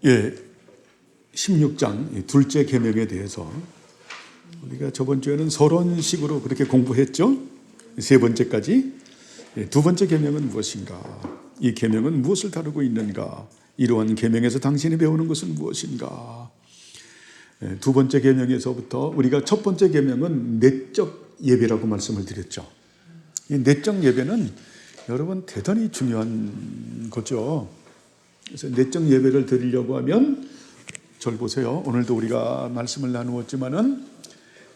예, 16장 둘째 계명에 대해서 우리가 저번 주에는 서론식으로 그렇게 공부했죠. 세 번째까지. 두 번째 계명은 무엇인가? 이 계명은 무엇을 다루고 있는가? 이러한 계명에서 당신이 배우는 것은 무엇인가? 두 번째 계명에서부터 우리가 첫 번째 계명은 내적 예배라고 말씀을 드렸죠. 이 내적 예배는 여러분 대단히 중요한 거죠. 그래서 내적 예배를 드리려고 하면 절 보세요. 오늘도 우리가 말씀을 나누었지만은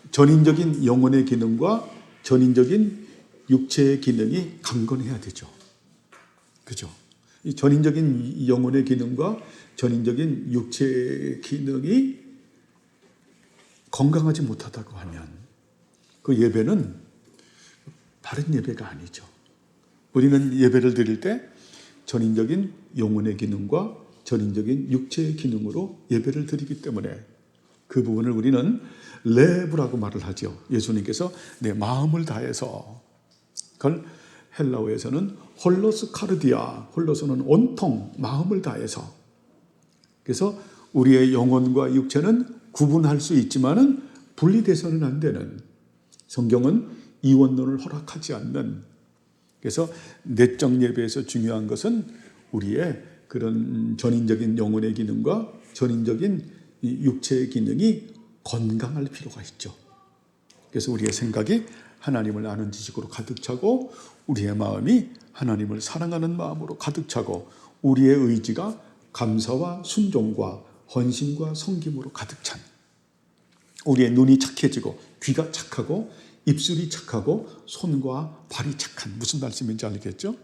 전인적인 영혼의 기능과 전인적인 육체의 기능이 강건해야 되죠. 그죠? 이 전인적인 영혼의 기능과 전인적인 육체의 기능이 건강하지 못하다고 하면 그 예배는 바른 예배가 아니죠. 우리는 예배를 드릴 때 전인적인 영혼의 기능과 전인적인 육체의 기능으로 예배를 드리기 때문에 그 부분을 우리는 레브라고 말을 하죠. 예수님께서 내 마음을 다해서, 그걸 헬라어에서는 홀로스 카르디아, 홀로스는 온통 마음을 다해서. 그래서 우리의 영혼과 육체는 구분할 수 있지만은 분리돼서는 안 되는, 성경은 이원론을 허락하지 않는. 그래서 내적 예배에서 중요한 것은 우리의 그런 전인적인 영혼의 기능과 전인적인 육체의 기능이 건강할 필요가 있죠. 그래서 우리의 생각이 하나님을 아는 지식으로 가득 차고, 우리의 마음이 하나님을 사랑하는 마음으로 가득 차고, 우리의 의지가 감사와 순종과 헌신과 섬김으로 가득 찬, 우리의 눈이 착해지고 귀가 착하고 입술이 착하고 손과 발이 착한, 무슨 말씀인지 알겠죠?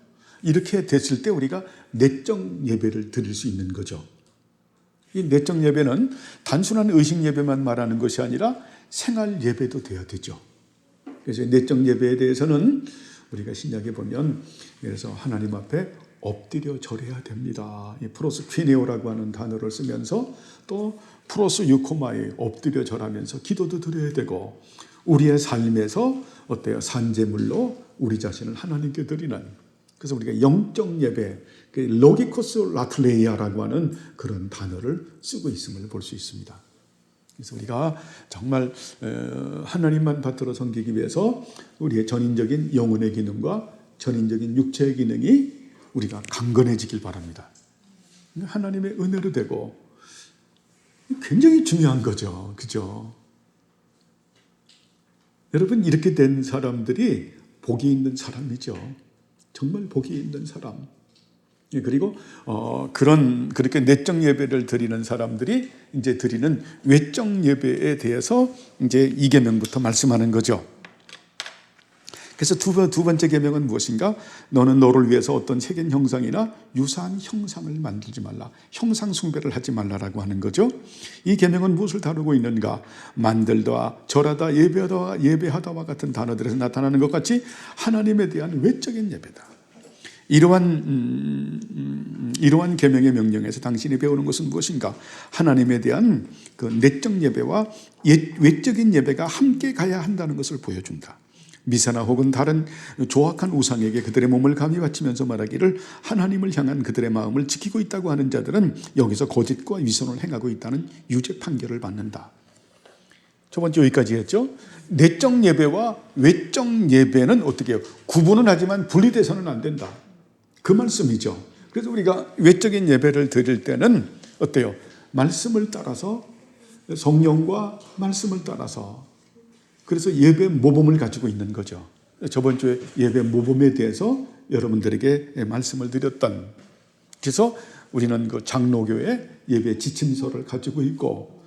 이렇게 됐을 때 우리가 내적 예배를 드릴 수 있는 거죠. 이 내적 예배는 단순한 의식 예배만 말하는 것이 아니라 생활 예배도 돼야 되죠. 그래서 내적 예배에 대해서는 우리가 신약에 보면, 그래서 하나님 앞에 엎드려 절해야 됩니다. 이 프로스 퀴네오라고 하는 단어를 쓰면서 또 프로스 유코마에 엎드려 절하면서 기도도 드려야 되고, 우리의 삶에서 어때요? 산제물로 우리 자신을 하나님께 드리는, 그래서 우리가 영적 예배, 로기코스 라틀레이아라고 하는 그런 단어를 쓰고 있음을 볼 수 있습니다. 그래서 우리가 정말 하나님만 받들어 섬기기 위해서 우리의 전인적인 영혼의 기능과 전인적인 육체의 기능이 우리가 강건해지길 바랍니다. 하나님의 은혜로 되고 굉장히 중요한 거죠. 그죠? 여러분, 이렇게 된 사람들이 복이 있는 사람이죠. 정말 복이 있는 사람. 그리고 그렇게 내적 예배를 드리는 사람들이 이제 드리는 외적 예배에 대해서 이제 이 계명부터 말씀하는 거죠. 그래서 두 번째 계명은 무엇인가? 너는 너를 위해서 어떤 색인 형상이나 유사한 형상을 만들지 말라. 형상 숭배를 하지 말라라고 하는 거죠. 이 계명은 무엇을 다루고 있는가? 만들다, 절하다, 예배하다와 같은 단어들에서 나타나는 것 같이 하나님에 대한 외적인 예배다. 이러한 계명의 명령에서 당신이 배우는 것은 무엇인가? 하나님에 대한 그 내적 예배와 외적인 예배가 함께 가야 한다는 것을 보여준다. 미사나 혹은 다른 조악한 우상에게 그들의 몸을 감히 바치면서 말하기를 하나님을 향한 그들의 마음을 지키고 있다고 하는 자들은 여기서 거짓과 위선을 행하고 있다는 유죄 판결을 받는다. 저번 주 여기까지 했죠. 내적 예배와 외적 예배는 어떻게 해요? 구분은 하지만 분리돼서는 안 된다. 그 말씀이죠. 그래서 우리가 외적인 예배를 드릴 때는 어때요? 말씀을 따라서, 성령과 말씀을 따라서, 그래서 예배 모범을 가지고 있는 거죠. 저번 주에 예배 모범에 대해서 여러분들에게 말씀을 드렸던, 그래서 우리는 그 장로교회 예배 지침서를 가지고 있고,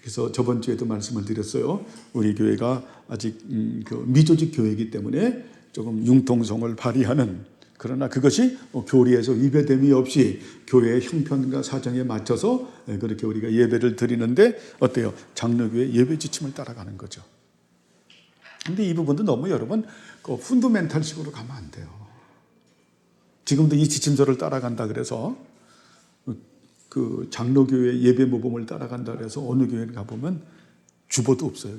그래서 저번 주에도 말씀을 드렸어요. 우리 교회가 아직 그 미조직 교회이기 때문에 조금 융통성을 발휘하는, 그러나 그것이 교리에서 위배됨이 없이 교회의 형편과 사정에 맞춰서 그렇게 우리가 예배를 드리는데 어때요? 장로교회 예배 지침을 따라가는 거죠. 근데 이 부분도 너무 여러분 그 펀더멘탈식으로 가면 안 돼요. 지금도 이 지침서를 따라간다 그래서 그 장로교회 예배 모범을 따라간다 그래서 어느 교회를 가보면 주보도 없어요.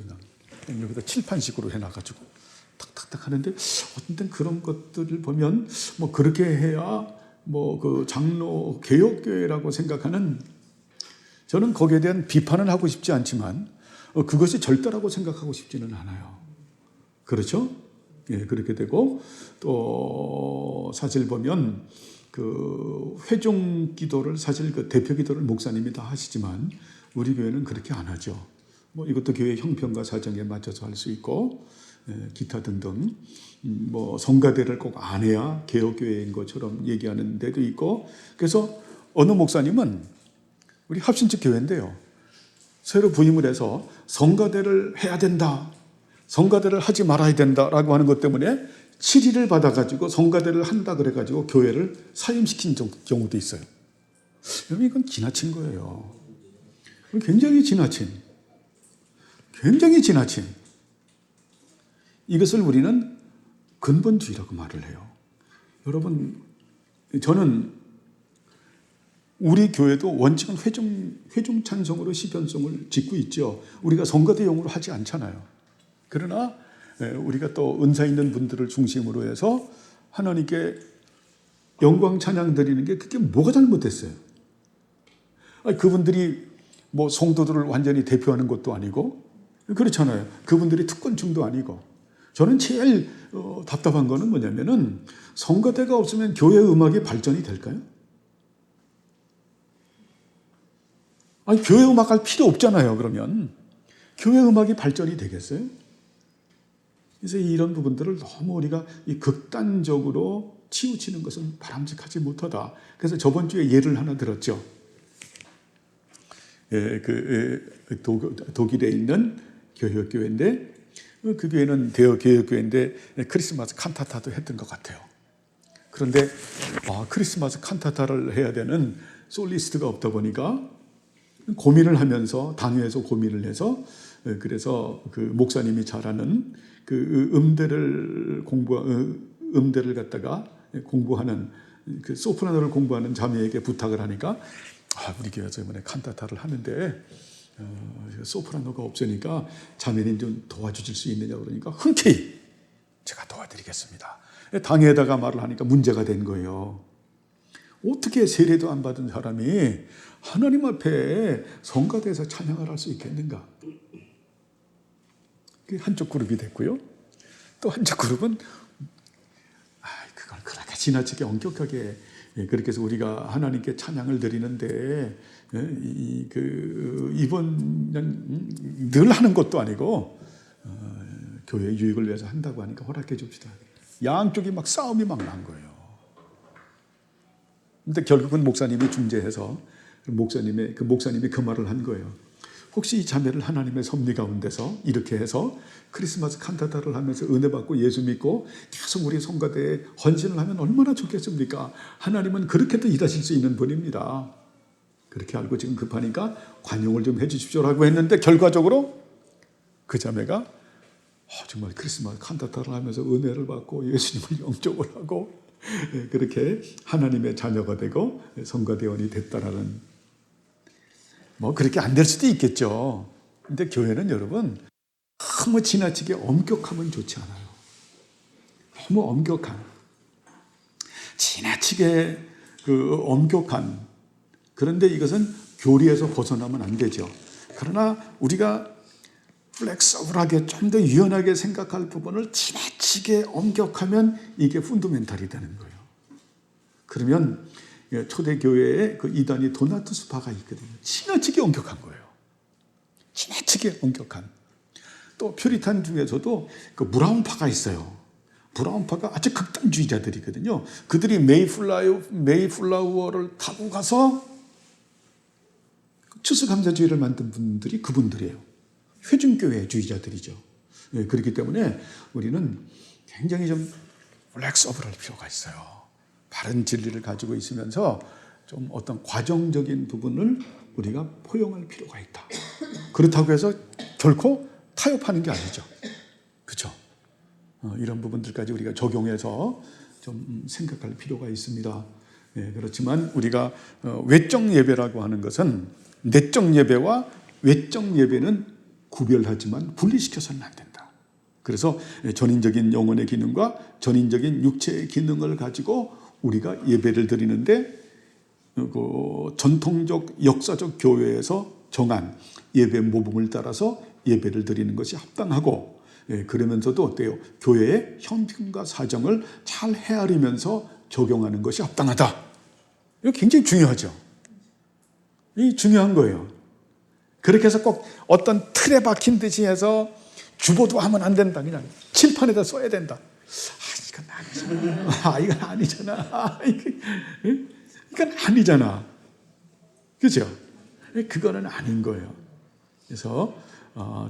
그냥 여기다 칠판식으로 해놔가지고 탁탁탁 하는데, 어떤 땐 그런 것들을 보면 뭐 그렇게 해야 뭐 그 장로 개혁교회라고 생각하는 저는 거기에 대한 비판은 하고 싶지 않지만 그것이 절대라고 생각하고 싶지는 않아요. 그렇죠? 예, 그렇게 되고 또 사실 보면 그 회중 기도를 사실 그 대표 기도를 목사님이 다 하시지만 우리 교회는 그렇게 안 하죠. 뭐 이것도 교회 형편과 사정에 맞춰서 할 수 있고 기타 등등 뭐 성가대를 꼭 안 해야 개혁교회인 것처럼 얘기하는 데도 있고 그래서 어느 목사님은 우리 합신측 교회인데요. 새로 부임을 해서 성가대를 해야 된다. 성가대를 하지 말아야 된다라고 하는 것 때문에 질의를 받아가지고 성가대를 한다 그래가지고 교회를 사임시킨 경우도 있어요. 여러분 이건 지나친 거예요. 굉장히 지나친 이것을 우리는 근본주의라고 말을 해요. 여러분 저는 우리 교회도 원칙은 회중 찬송으로 시편송을 짓고 있죠. 우리가 성가대용으로 하지 않잖아요. 그러나 우리가 또 은사 있는 분들을 중심으로 해서 하나님께 영광 찬양 드리는 게 그게 뭐가 잘못됐어요? 아니, 그분들이 뭐 성도들을 완전히 대표하는 것도 아니고 그렇잖아요. 그분들이 특권층도 아니고 저는 제일 답답한 거는 뭐냐면은 성가대가 없으면 교회 음악이 발전이 될까요? 아니 교회 음악 할 필요 없잖아요. 그러면 교회 음악이 발전이 되겠어요? 그래서 이런 부분들을 너무 우리가 이 극단적으로 치우치는 것은 바람직하지 못하다. 그래서 저번 주에 예를 하나 들었죠. 독일에 있는 교회인데 그 교회는 대여 교회인데 크리스마스 칸타타도 했던 것 같아요. 그런데 크리스마스 칸타타를 해야 되는 솔리스트가 없다 보니까 고민을 하면서 당회에서 고민을 해서 그래서 그 목사님이 잘하는 그 음대를 갖다가 공부하는 그 소프라노를 공부하는 자매에게 부탁을 하니까 우리 교회에서 이번에 칸타타를 하는데 소프라노가 없으니까 자매님 좀 도와주실 수 있느냐 그러니까 흔쾌히 제가 도와드리겠습니다. 당회에다가 말을 하니까 문제가 된 거예요. 어떻게 세례도 안 받은 사람이 하나님 앞에 성가대에서 찬양을 할 수 있겠는가? 한쪽 그룹이 됐고요. 또 한쪽 그룹은 그걸 그렇게 지나치게 엄격하게 그렇게 해서 우리가 하나님께 찬양을 드리는데 이번 늘 하는 것도 아니고 교회 유익을 위해서 한다고 하니까 허락해 줍시다. 양쪽이 막 싸움이 막 난 거예요. 근데 결국은 목사님이 중재해서 목사님이 그 말을 한 거예요. 혹시 이 자매를 하나님의 섭리 가운데서 이렇게 해서 크리스마스 칸타타를 하면서 은혜 받고 예수 믿고 계속 우리 성가대에 헌신을 하면 얼마나 좋겠습니까? 하나님은 그렇게도 일하실 수 있는 분입니다. 그렇게 알고 지금 급하니까 관용을 좀 해주십시오라고 했는데 결과적으로 그 자매가 정말 크리스마스 칸타타를 하면서 은혜를 받고 예수님을 영접을 하고 그렇게 하나님의 자녀가 되고 성가대원이 됐다라는 뭐 그렇게 안 될 수도 있겠죠. 근데 교회는 여러분 너무 지나치게 엄격하면 좋지 않아요. 너무 엄격한 지나치게 엄격한 그런데 이것은 교리에서 벗어나면 안 되죠. 그러나 우리가 플렉서블하게 좀 더 유연하게 생각할 부분을 지나치게 엄격하면 이게 펀더멘탈이 되는 거예요. 그러면 초대교회에 그 이단이 도나투스파가 있거든요. 지나치게 엄격한 거예요. 지나치게 엄격한. 또 퓨리탄 중에서도 그 브라운파가 있어요. 브라운파가 아주 극단주의자들이거든요. 그들이 메이플라워를 타고 가서 추수감사주의를 만든 분들이 그분들이에요. 회중교회주의자들이죠. 그렇기 때문에 우리는 굉장히 좀 플렉서블할 필요가 있어요. 바른 진리를 가지고 있으면서 좀 어떤 과정적인 부분을 우리가 포용할 필요가 있다. 그렇다고 해서 결코 타협하는 게 아니죠. 그렇죠? 이런 부분들까지 우리가 적용해서 좀 생각할 필요가 있습니다. 그렇지만 우리가 외적 예배라고 하는 것은 내적 예배와 외적 예배는 구별하지만 분리시켜서는 안 된다. 그래서 전인적인 영혼의 기능과 전인적인 육체의 기능을 가지고 우리가 예배를 드리는데 그 전통적 역사적 교회에서 정한 예배 모범을 따라서 예배를 드리는 것이 합당하고, 그러면서도 어때요? 교회의 형편과 사정을 잘 헤아리면서 적용하는 것이 합당하다. 이거 굉장히 중요하죠. 이 중요한 거예요. 그렇게 해서 꼭 어떤 틀에 박힌 듯이 해서 주보도 하면 안 된다. 그냥 칠판에다 써야 된다. 이건 아니잖아. 이건 아니잖아. 이건 아니잖아. 그죠? 그거는 아닌 거예요. 그래서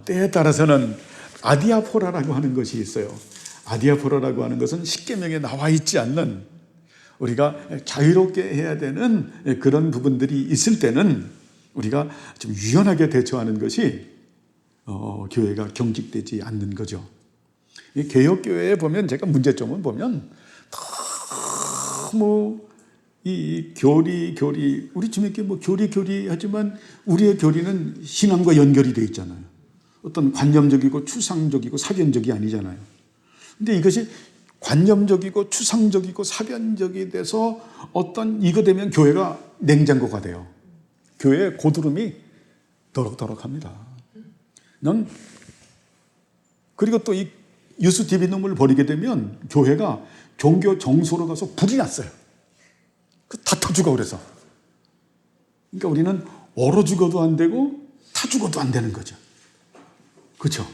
때에 따라서는 아디아포라라고 하는 것이 있어요. 아디아포라라고 하는 것은 십계명에 나와 있지 않는, 우리가 자유롭게 해야 되는 그런 부분들이 있을 때는 우리가 좀 유연하게 대처하는 것이 교회가 경직되지 않는 거죠. 이 개혁교회에 보면 제가 문제점은 보면 너무 이 교리 우리 주님께 뭐 교리 하지만 우리의 교리는 신앙과 연결이 되어 있잖아요. 어떤 관념적이고 추상적이고 사변적이 아니잖아요. 근데 이것이 관념적이고 추상적이고 사변적이 돼서 어떤 이거 되면 교회가 냉장고가 돼요. 교회의 고드름이 더럭더럭합니다. 그리고 또 이 유수 디비놈을 버리게 되면 교회가 종교 정소로 가서 불이 났어요. 다 터지고 그래서. 그러니까 우리는 얼어 죽어도 안 되고 타 죽어도 안 되는 거죠. 그렇죠?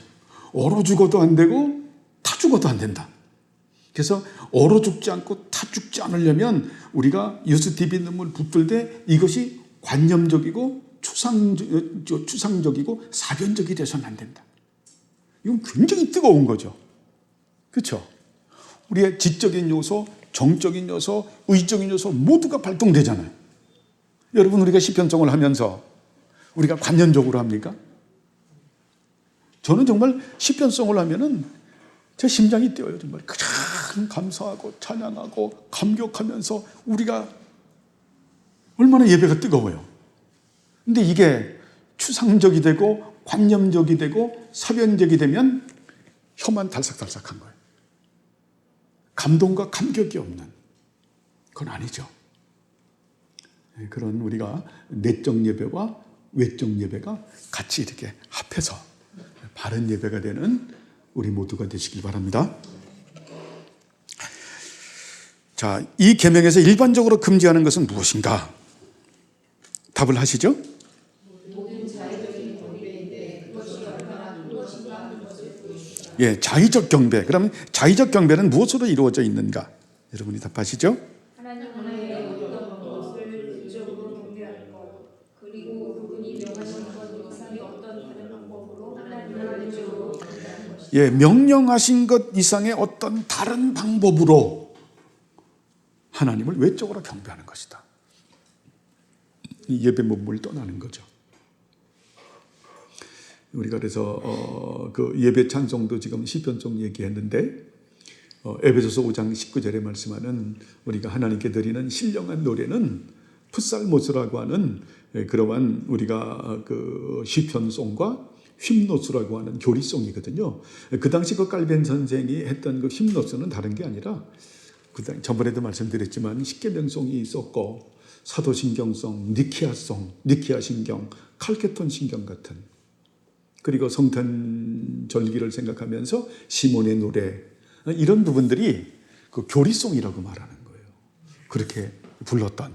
얼어 죽어도 안 되고 타 죽어도 안 된다. 그래서 얼어 죽지 않고 타 죽지 않으려면 우리가 유수 디비놈을 붙들 때 이것이 관념적이고 추상적이고 사변적이 돼서는 안 된다. 이건 굉장히 뜨거운 거죠. 그렇죠? 우리의 지적인 요소, 정적인 요소, 의적인 요소 모두가 발동되잖아요. 여러분, 우리가 시편송을 하면서 우리가 관념적으로 합니까? 저는 정말 시편송을 하면은 제 심장이 뛰어요. 정말 그냥 감사하고 찬양하고 감격하면서 우리가 얼마나 예배가 뜨거워요. 근데 이게 추상적이 되고 관념적이 되고 사변적이 되면 혀만 달싹달싹한 거예요. 감동과 감격이 없는, 그건 아니죠. 그런 우리가 내적 예배와 외적 예배가 같이 이렇게 합해서 바른 예배가 되는 우리 모두가 되시길 바랍니다. 자, 이 계명에서 일반적으로 금지하는 것은 무엇인가? 답을 하시죠? 예, 자의적 경배. 그럼 자의적 경배는 무엇으로 이루어져 있는가? 여러분이 답하시죠? 하나님의 어떤 것을 극적으로 경배하는 것, 그리고 그분이 명하신 것 이상의 어떤 다른 방법으로 하나님을 외적으로 경배하는 것이다. 예, 명령하신 것 이상의 어떤 다른 방법으로 하나님을 외적으로 경배하는 것이다. 이 예배 몸을 떠나는 거죠. 우리가 그래서 그 예배 찬송도 지금 시편송 얘기했는데 에베소서 5장 19절에 말씀하는 우리가 하나님께 드리는 신령한 노래는 풋살모스라고 하는 그러한 우리가 그 시편송과 휄노스라고 하는 교리송이거든요. 그 당시 그 깔벤 선생이 했던 그 휄노스는 다른 게 아니라 저번에도 말씀드렸지만 십계명송이 있었고 사도신경송, 니키아송, 니키아 신경, 칼케톤 신경 같은, 그리고 성탄 절기를 생각하면서 시몬의 노래, 이런 부분들이 그 교리송이라고 말하는 거예요. 그렇게 불렀던.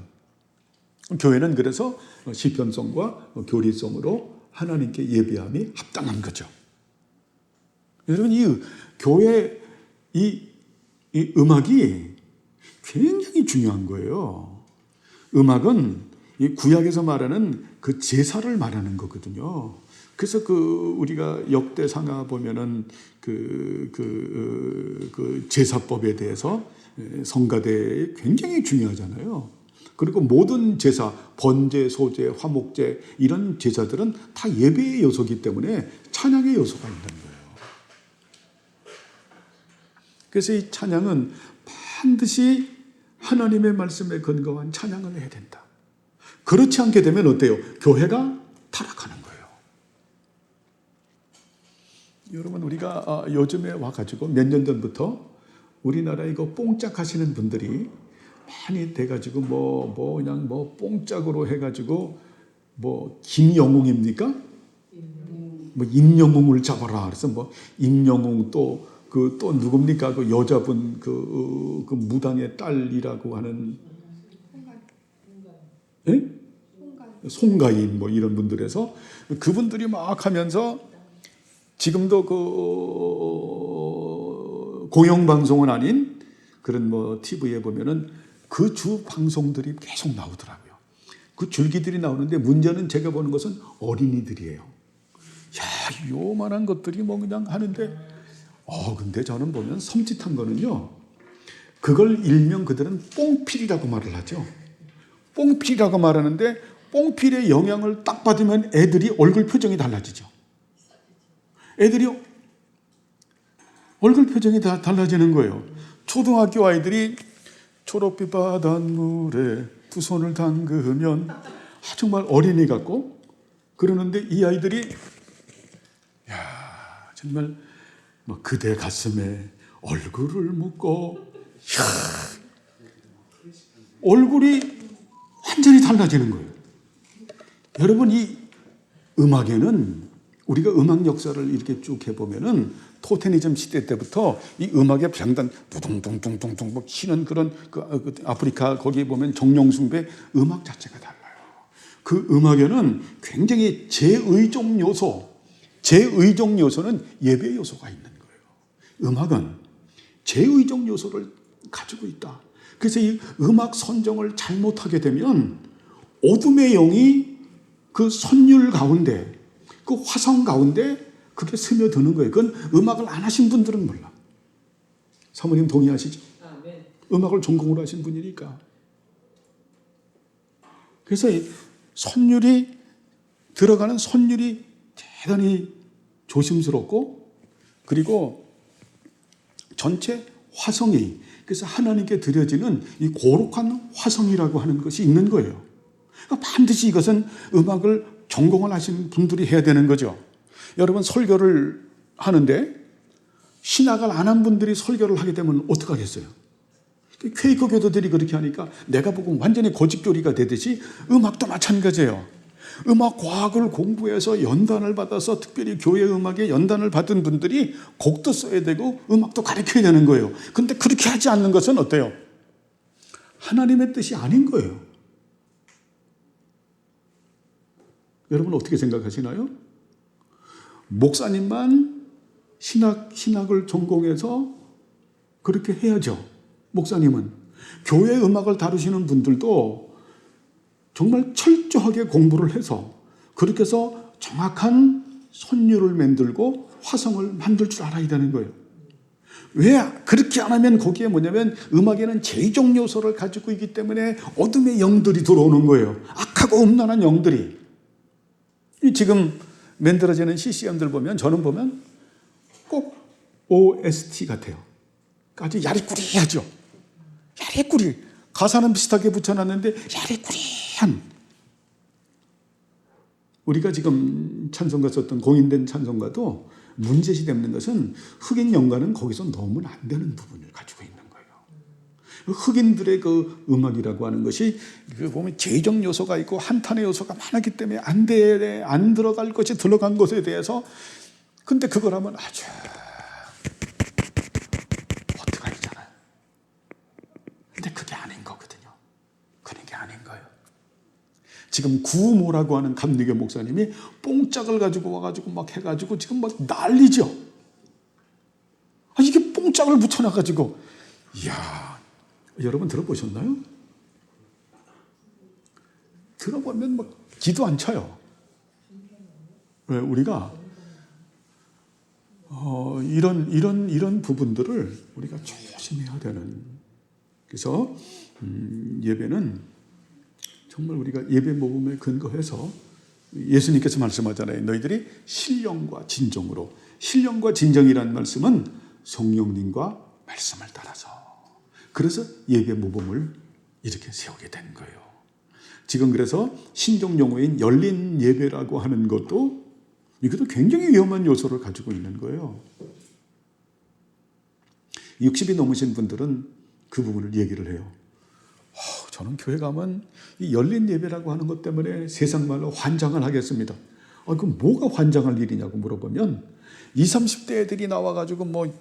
교회는 그래서 시편송과 교리송으로 하나님께 예배함이 합당한 거죠. 여러분, 이 교회 이 음악이 굉장히 중요한 거예요. 음악은 이 구약에서 말하는 그 제사를 말하는 거거든요. 그래서 우리가 역대상하 보면은 그 제사법에 대해서 성가대에 굉장히 중요하잖아요. 그리고 모든 제사, 번제, 소제, 화목제, 이런 제사들은 다 예배의 요소이기 때문에 찬양의 요소가 있는 거예요. 그래서 이 찬양은 반드시 하나님의 말씀에 근거한 찬양을 해야 된다. 그렇지 않게 되면 어때요? 교회가 타락하는 거예요. 여러분, 우리가 요즘에 와가지고 몇 년 전부터 우리나라 이거 뽕짝 하시는 분들이 많이 돼가지고 그냥 뽕짝으로 해가지고 김영웅입니까? 임영웅을 잡아라. 그래서 임영웅 또 누굽니까? 그 여자분 그 무당의 딸이라고 하는 송가인 이런 분들에서 그분들이 막 하면서 지금도 그 공영방송은 아닌 그런 TV에 보면은 그 주 방송들이 계속 나오더라고요. 그 줄기들이 나오는데 문제는 제가 보는 것은 어린이들이에요. 야, 요만한 것들이 그냥 하는데 근데 저는 보면 섬찟한 거는요. 그걸 일명 그들은 뽕필이라고 말을 하죠. 뽕필이라고 말하는데 뽕필의 영향을 딱 받으면 애들이 얼굴 표정이 달라지죠. 애들이 얼굴 표정이 다 달라지는 거예요. 초등학교 아이들이 초록빛 바닷물에 두 손을 담그면 정말 어린이 같고 그러는데 이 아이들이 정말 그대 가슴에 얼굴을 묻고 얼굴이 완전히 달라지는 거예요. 여러분 이 음악에는 우리가 음악 역사를 이렇게 쭉 해보면은 토테니즘 시대 때부터 이 음악의 병단 두둥둥둥둥둥 치는 그런 그 아프리카 거기에 보면 정령숭배 음악 자체가 달라요. 그 음악에는 굉장히 제의종 요소는 예배 요소가 있는 거예요. 음악은 제의종 요소를 가지고 있다. 그래서 이 음악 선정을 잘못하게 되면 어둠의 영이 그 선율 가운데 그 화성 가운데 그게 스며드는 거예요. 그건 음악을 안 하신 분들은 몰라. 사모님 동의하시죠? 네. 음악을 전공으로 하신 분이니까. 그래서 이 들어가는 선율이 대단히 조심스럽고 그리고 전체 화성이 그래서 하나님께 드려지는 이 거룩한 화성이라고 하는 것이 있는 거예요. 그러니까 반드시 이것은 음악을 전공을 하시는 분들이 해야 되는 거죠. 여러분 설교를 하는데 신학을 안 한 분들이 설교를 하게 되면 어떡하겠어요? 퀘이커 교도들이 그렇게 하니까 내가 보고 완전히 고집교리가 되듯이 음악도 마찬가지예요. 음악 과학을 공부해서 연단을 받아서 특별히 교회 음악에 연단을 받은 분들이 곡도 써야 되고 음악도 가르쳐야 되는 거예요. 그런데 그렇게 하지 않는 것은 어때요? 하나님의 뜻이 아닌 거예요. 여러분 어떻게 생각하시나요? 목사님만 신학을 전공해서 그렇게 해야죠. 목사님은. 교회 음악을 다루시는 분들도 정말 철저하게 공부를 해서 그렇게 해서 정확한 선율을 만들고 화성을 만들 줄 알아야 되는 거예요. 왜 그렇게 안 하면 거기에 뭐냐면 음악에는 제의적 요소를 가지고 있기 때문에 어둠의 영들이 들어오는 거예요. 악하고 음란한 영들이. 지금 만들어지는 CCM들 보면 저는 보면 꼭 OST 같아요. 아주 야리꾸리하죠. 야리꾸리. 가사는 비슷하게 붙여놨는데 야리꾸리한. 우리가 지금 찬송가 썼던 공인된 찬송가도 문제시 되는 것은 흑인 영가는 거기서 넣으면 안 되는 부분을 가지고 있는 거예요. 흑인들의 그 음악이라고 하는 것이 그 보면 제의적 요소가 있고 한탄의 요소가 많았기 때문에 안 들어갈 것이 들어간 것에 대해서 근데 그걸 하면 아주 어떡하잖아요. 근데 그게 아닌 거거든요. 그런 게 아닌 거예요. 지금 구모라고 하는 감리교 목사님이 뽕짝을 가지고 와가지고 막 해가지고 지금 막 난리죠. 이게 뽕짝을 붙여놔가지고 이야 여러분 들어보셨나요? 들어보면 막 기도 안 차요. 왜 우리가 이런 부분들을 우리가 조심해야 되는. 그래서 예배는 정말 우리가 예배 모범에 근거해서 예수님께서 말씀하잖아요. 너희들이 신령과 진정으로. 신령과 진정이라는 말씀은 성령님과 말씀을 따라서. 그래서 예배 모범을 이렇게 세우게 된 거예요. 지금 그래서 신종 용어인 열린 예배라고 하는 것도 이것도 굉장히 위험한 요소를 가지고 있는 거예요. 60이 넘으신 분들은 그 부분을 얘기를 해요. 저는 교회 가면 이 열린 예배라고 하는 것 때문에 세상 말로 환장을 하겠습니다. 그럼 뭐가 환장할 일이냐고 물어보면 20, 30대 애들이 나와가지고 뭐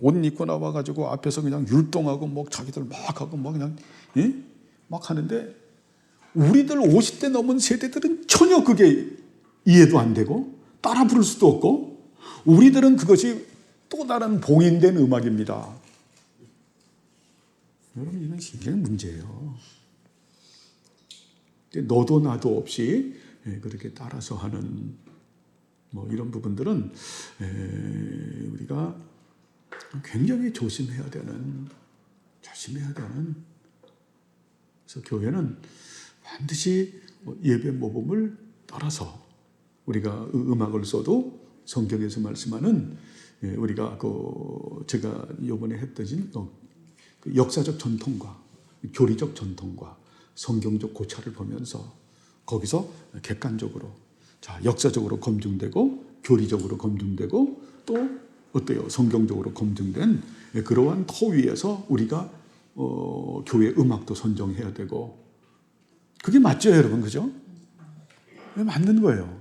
옷 입고 나와가지고 앞에서 그냥 율동하고 뭐 자기들 막 하고 뭐 그냥 막 하는데 우리들 50대 넘은 세대들은 전혀 그게 이해도 안 되고 따라 부를 수도 없고 우리들은 그것이 또 다른 봉인된 음악입니다. 여러분 이건 굉장히 문제예요. 너도 나도 없이 그렇게 따라서 하는 뭐 이런 부분들은 우리가 굉장히 조심해야 되는. 그래서 교회는 반드시 예배 모범을 따라서 우리가 음악을 써도 성경에서 말씀하는 우리가 제가 이번에 했던 역사적 전통과 교리적 전통과 성경적 고찰을 보면서 거기서 객관적으로 역사적으로 검증되고 교리적으로 검증되고 또 어때요? 성경적으로 검증된 그러한 토 위에서 우리가 교회 음악도 선정해야 되고 그게 맞죠, 여러분? 그죠? 맞는 거예요.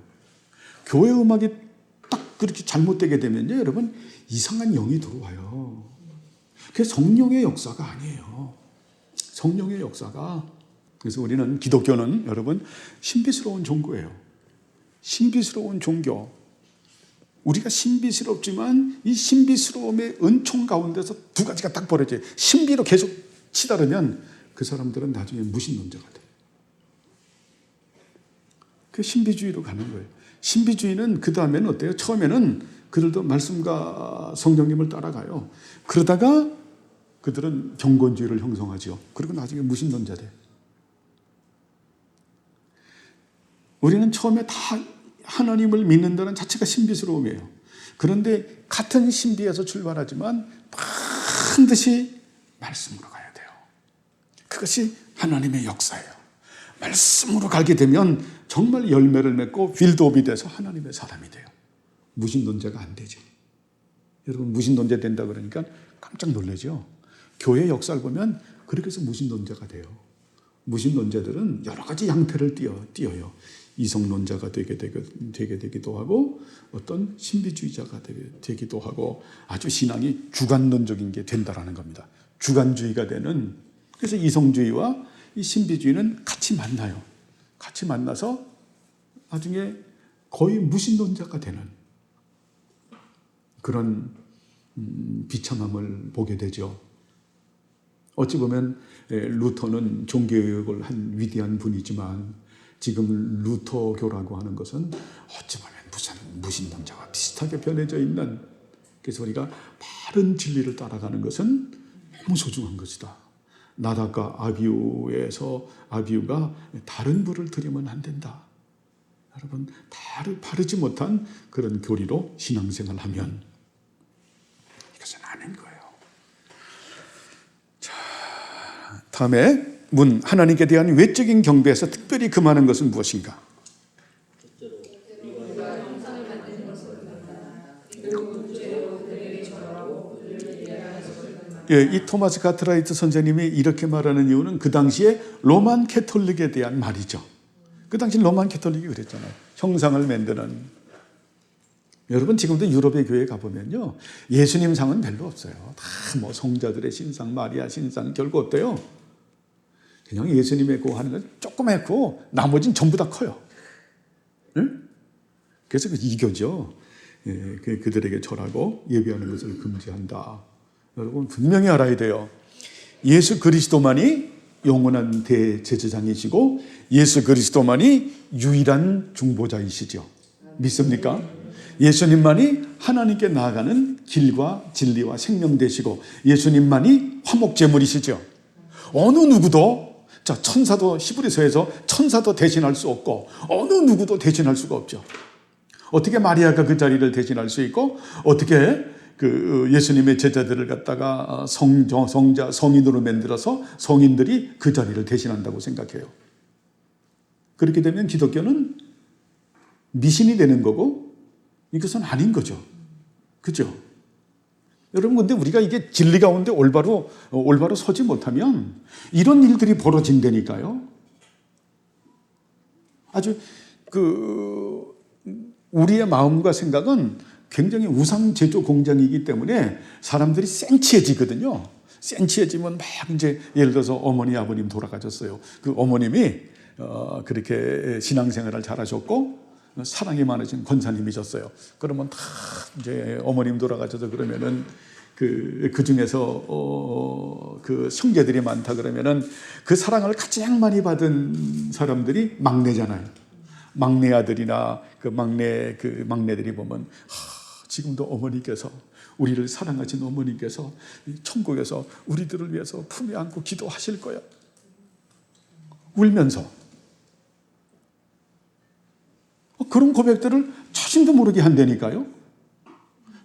교회 음악이 딱 그렇게 잘못되게 되면요, 여러분 이상한 영이 들어와요. 그게 성령의 역사가 아니에요. 성령의 역사가. 그래서 우리는 기독교는 여러분 신비스러운 종교예요. 신비스러운 종교. 우리가 신비스럽지만 이 신비스러움의 은총 가운데서 두 가지가 딱 벌어져요. 신비로 계속 치달으면 그 사람들은 나중에 무신론자가 돼요. 그 신비주의로 가는 거예요. 신비주의는 그 다음에는 어때요? 처음에는 그들도 말씀과 성령님을 따라가요. 그러다가 그들은 경건주의를 형성하죠. 그리고 나중에 무신론자 돼요. 우리는 처음에 다 하나님을 믿는다는 자체가 신비스러움이에요. 그런데 같은 신비에서 출발하지만 반드시 말씀으로 가야 돼요. 그것이 하나님의 역사예요. 말씀으로 가게 되면 정말 열매를 맺고 빌드업이 돼서 하나님의 사람이 돼요. 무신론자가 안 되죠. 여러분 무신론자 된다 그러니까 깜짝 놀라죠. 교회 역사를 보면 그렇게 해서 무신론자가 돼요. 무신론자들은 여러 가지 양태를 띄어요. 이성론자가 되기도 하고 어떤 신비주의자가 되기도 하고 아주 신앙이 주관론적인 게 된다라는 겁니다. 주관주의가 되는. 그래서 이성주의와 이 신비주의는 같이 만나요. 같이 만나서 나중에 거의 무신론자가 되는 그런 비참함을 보게 되죠. 어찌 보면 루터는 종교개혁을 한 위대한 분이지만 지금 루터교라고 하는 것은 어찌 보면 무신론자와 비슷하게 변해져 있는. 그래서 우리가 바른 진리를 따라가는 것은 너무 소중한 것이다. 나답과 아비후가 다른 부를 들이면 안 된다. 여러분 바르지 못한 그런 교리로 신앙생활을 하면 이것은 아닌 거예요. 자, 다음에 하나님께 대한 외적인 경배에서 특별히 금하는 것은 무엇인가? 이 토마스 카트라이트 선생님이 이렇게 말하는 이유는 그 당시에 로만 캐톨릭에 대한 말이죠. 그 당시 로만 캐톨릭이 그랬잖아요. 형상을 만드는. 여러분 지금도 유럽의 교회에 가보면요, 예수님 상은 별로 없어요. 다 뭐 성자들의 신상, 마리아 신상, 결국 어때요? 그냥 예수님의 하는 건 조그맣고 나머지는 전부 다 커요. 응? 그래서 이교죠. 그들에게 절하고 예배하는 것을 금지한다. 여러분 분명히 알아야 돼요. 예수 그리스도만이 영원한 대제사장이시고 예수 그리스도만이 유일한 중보자이시죠. 믿습니까? 예수님만이 하나님께 나아가는 길과 진리와 생명 되시고 예수님만이 화목제물이시죠. 어느 누구도 천사도 히브리서에서 천사도 대신할 수 없고 어느 누구도 대신할 수가 없죠. 어떻게 마리아가 그 자리를 대신할 수 있고 어떻게 그 예수님의 제자들을 갖다가 성자, 성인으로 만들어서 성인들이 그 자리를 대신한다고 생각해요. 그렇게 되면 기독교는 미신이 되는 거고 이것은 아닌 거죠. 그죠? 여러분, 근데 우리가 이게 진리 가운데 올바로 서지 못하면 이런 일들이 벌어진다니까요. 아주 우리의 마음과 생각은 굉장히 우상 제조 공장이기 때문에 사람들이 센치해지거든요. 센치해지면 막 이제 예를 들어서 어머니 아버님 돌아가셨어요. 그 어머님이 그렇게 신앙생활을 잘하셨고 사랑이 많으신 권사님이셨어요. 그러면 다 이제 어머님 돌아가셔서 그러면은 그 중에서 그 형제들이 많다 그러면은 그 사랑을 가장 많이 받은 사람들이 막내잖아요. 막내 아들이나 그 막내들이 보면 지금도 어머니께서 우리를 사랑하신 어머니께서 천국에서 우리들을 위해서 품에 안고 기도하실 거야. 울면서 그런 고백들을 자신도 모르게 한다니까요.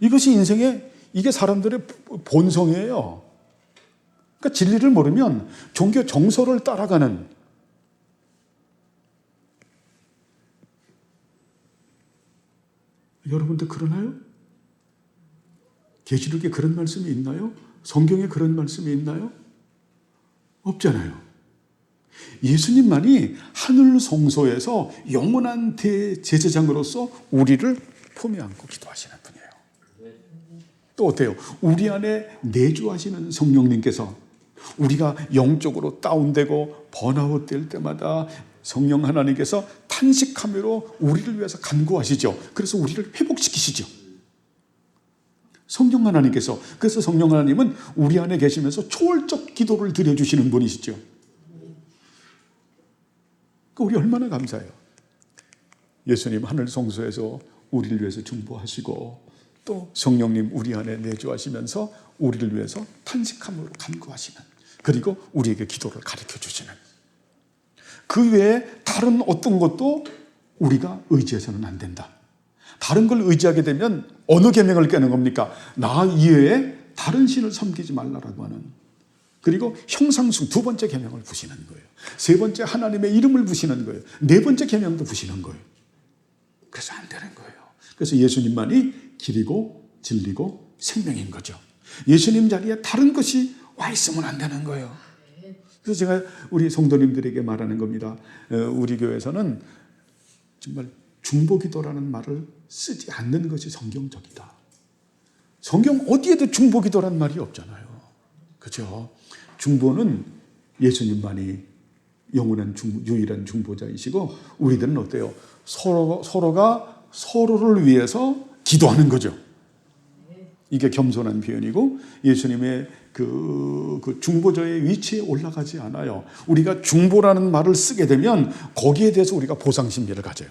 이것이 인생의 이게 사람들의 본성이에요. 그러니까 진리를 모르면 종교 정서를 따라가는 여러분들 그러나요? 계시록에 그런 말씀이 있나요? 성경에 그런 말씀이 있나요? 없잖아요. 예수님만이 하늘 성소에서 영원한 대제사장으로서 우리를 품에 안고 기도하시는 분이에요. 또 어때요? 우리 안에 내주하시는 성령님께서 우리가 영적으로 다운되고 번아웃 될 때마다 성령 하나님께서 탄식함으로 우리를 위해서 간구하시죠. 그래서 우리를 회복시키시죠. 성령 하나님께서, 그래서 성령 하나님은 우리 안에 계시면서 초월적 기도를 드려주시는 분이시죠. 우리 얼마나 감사해요. 예수님 하늘 성소에서 우리를 위해서 중보하시고 또 성령님 우리 안에 내주하시면서 우리를 위해서 탄식함으로 간구하시는, 그리고 우리에게 기도를 가르쳐 주시는, 그 외에 다른 어떤 것도 우리가 의지해서는 안 된다. 다른 걸 의지하게 되면 어느 계명을 깨는 겁니까? 나 이외에 다른 신을 섬기지 말라라고 하는, 그리고 형상숭 두 번째 계명을 부시는 거예요. 세 번째 하나님의 이름을 부시는 거예요. 네 번째 계명도 부시는 거예요. 그래서 안 되는 거예요. 그래서 예수님만이 길이고 진리고 생명인 거죠. 예수님 자리에 다른 것이 와 있으면 안 되는 거예요. 그래서 제가 우리 성도님들에게 말하는 겁니다. 우리 교회에서는 정말 중보기도라는 말을 쓰지 않는 것이 성경적이다. 성경 어디에도 중보기도라는 말이 없잖아요. 그렇죠? 중보는 예수님만이 영원한 유일한 중보자이시고, 우리들은 어때요? 서로가 서로를 위해서 기도하는 거죠. 이게 겸손한 표현이고, 예수님의 그 중보자의 위치에 올라가지 않아요. 우리가 중보라는 말을 쓰게 되면 거기에 대해서 우리가 보상심리를 가져요.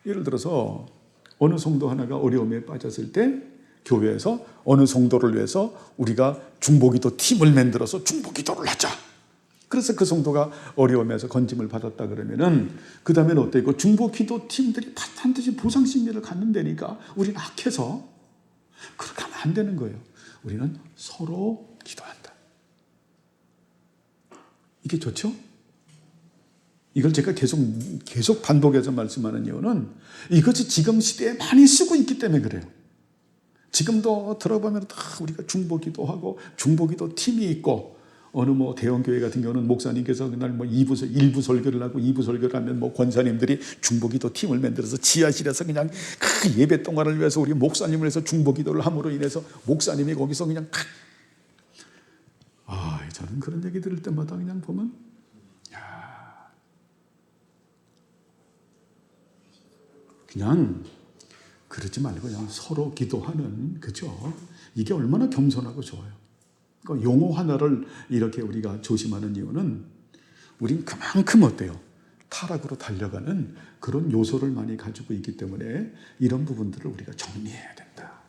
예를 들어서 어느 성도 하나가 어려움에 빠졌을 때 교회에서 어느 성도를 위해서 우리가 중보기도 팀을 만들어서 중보기도를 하자. 그래서 그 성도가 어려움에서 건짐을 받았다 그러면은 그 다음에는 어때요? 중보기도 팀들이 반드시 보상심리를 갖는다니까 우리는 악해서 그렇게 하면 안 되는 거예요. 우리는 서로 기도한다. 이게 좋죠? 이걸 제가 계속 반복해서 말씀하는 이유는 이것이 지금 시대에 많이 쓰고 있기 때문에 그래요. 지금도 들어보면 다 우리가 중보기도 하고 중보기도 팀이 있고, 어느 대형 교회 같은 경우는 목사님께서 그날 일부 설교를 하고 2부 설교를 하면 권사님들이 중보기도 팀을 만들어서 지하실에서 그냥 그 예배 동안을 위해서 우리 목사님을 해서 중보기도를 함으로 인해서 목사님이 거기서 그냥 저는 그런 얘기 들을 때마다 그냥 보면 그냥 그러지 말고 그냥 서로 기도하는, 그죠? 이게 얼마나 겸손하고 좋아요. 그러니까 용어 하나를 이렇게 우리가 조심하는 이유는 우린 그만큼 어때요? 타락으로 달려가는 그런 요소를 많이 가지고 있기 때문에 이런 부분들을 우리가 정리해야 된다.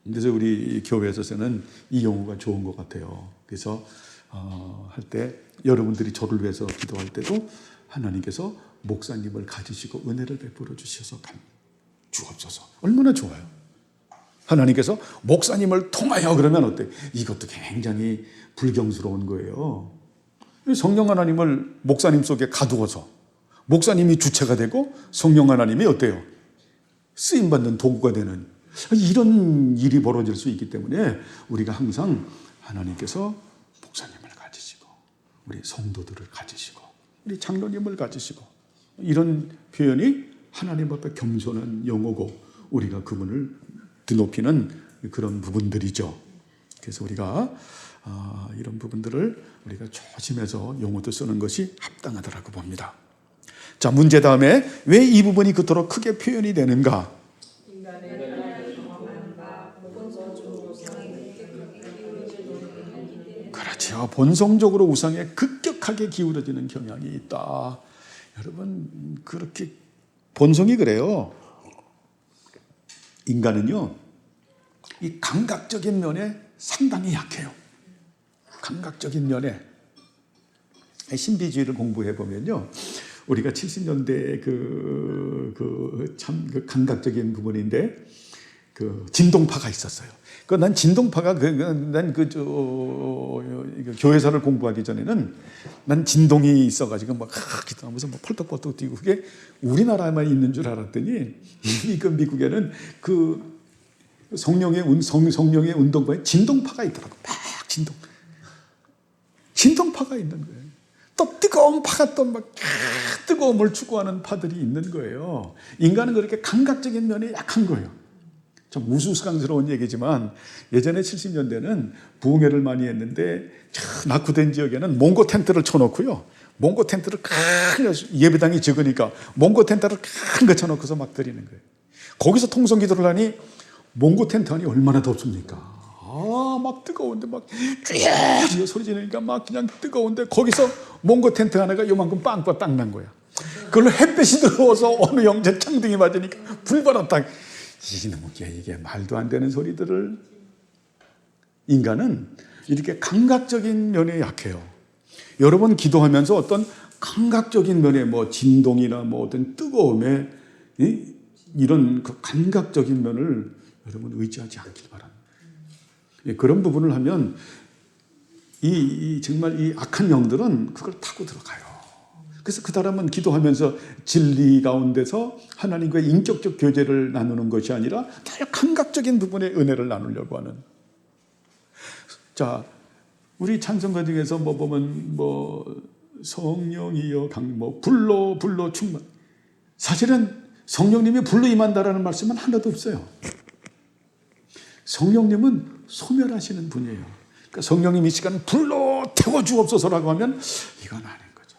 그래서 우리 교회에서는 이 용어가 좋은 것 같아요. 그래서 할 때 여러분들이 저를 위해서 기도할 때도 하나님께서 목사님을 가지시고 은혜를 베풀어 주셔서 주옵소서. 얼마나 좋아요. 하나님께서 목사님을 통하여 그러면 어때? 이것도 굉장히 불경스러운 거예요. 성령 하나님을 목사님 속에 가두어서 목사님이 주체가 되고 성령 하나님이 어때요? 쓰임받는 도구가 되는 이런 일이 벌어질 수 있기 때문에 우리가 항상 하나님께서 목사님을 가지시고 우리 성도들을 가지시고 우리 장로님을 가지시고 이런 표현이 하나님 앞에 겸손한 용어고 우리가 그분을 드높이는 그런 부분들이죠. 그래서 우리가 이런 부분들을 우리가 조심해서 용어도 쓰는 것이 합당하다라고 봅니다. 자, 문제 다음에 왜 이 부분이 그토록 크게 표현이 되는가? 그렇죠. 본성적으로 우상에 급격하게 기울어지는 경향이 있다. 여러분, 그렇게 본성이 그래요. 인간은요, 이 감각적인 면에 상당히 약해요. 감각적인 면에. 신비주의를 공부해 보면요, 우리가 70년대 참 감각적인 부분인데, 진동파가 있었어요. 난 진동파가 교회사를 공부하기 전에는 난 진동이 있어가지고 막 기도하면서 막 펄떡펄떡 뛰고 그게 우리나라에만 있는 줄 알았더니 이미 미국에는 성령의 운동파에 진동파가 있더라고. 막 진동파가 있는 거예요. 또 뜨거운 파가 또 막 뜨거움을 추구하는 파들이 있는 거예요. 인간은 그렇게 감각적인 면에 약한 거예요. 좀 우스꽝스러운 얘기지만 예전에 70년대는 부흥회를 많이 했는데 낙후된 지역에는 몽고 텐트를 쳐놓고요. 몽고 텐트를 예배당이 적으니까 몽고 텐트를 큰 거 쳐놓고서 막 드리는 거예요. 거기서 통성기도를 하니 몽고 텐트 안이 얼마나 덥습니까? 막 뜨거운데 막 쥐어 소리 지르니까 막 그냥 뜨거운데 거기서 몽고 텐트 하나가 요만큼 빵빵 딱 난 거야. 그걸로 햇볕이 들어와서 어느 영재 창등이 맞으니까 불바람 이게 말도 안 되는 소리들을 인간은 이렇게 감각적인 면에 약해요. 여러분 기도하면서 어떤 감각적인 면에 진동이나 어떤 뜨거움에 이런 감각적인 면을 여러분 의지하지 않길 바랍니다. 그런 부분을 하면 정말 이 악한 영들은 그걸 타고 들어가요. 그래서 그 사람은 기도하면서 진리 가운데서 하나님과 인격적 교제를 나누는 것이 아니라 다 감각적인 부분의 은혜를 나누려고 하는. 자, 우리 찬송가 중에서 보면 성령이여 불로 충만. 사실은 성령님이 불로 임한다라는 말씀은 하나도 없어요. 성령님은 소멸하시는 분이에요. 그러니까 성령님 이 시간 불로 태워 주옵소서라고 하면 이건 아닌 거죠.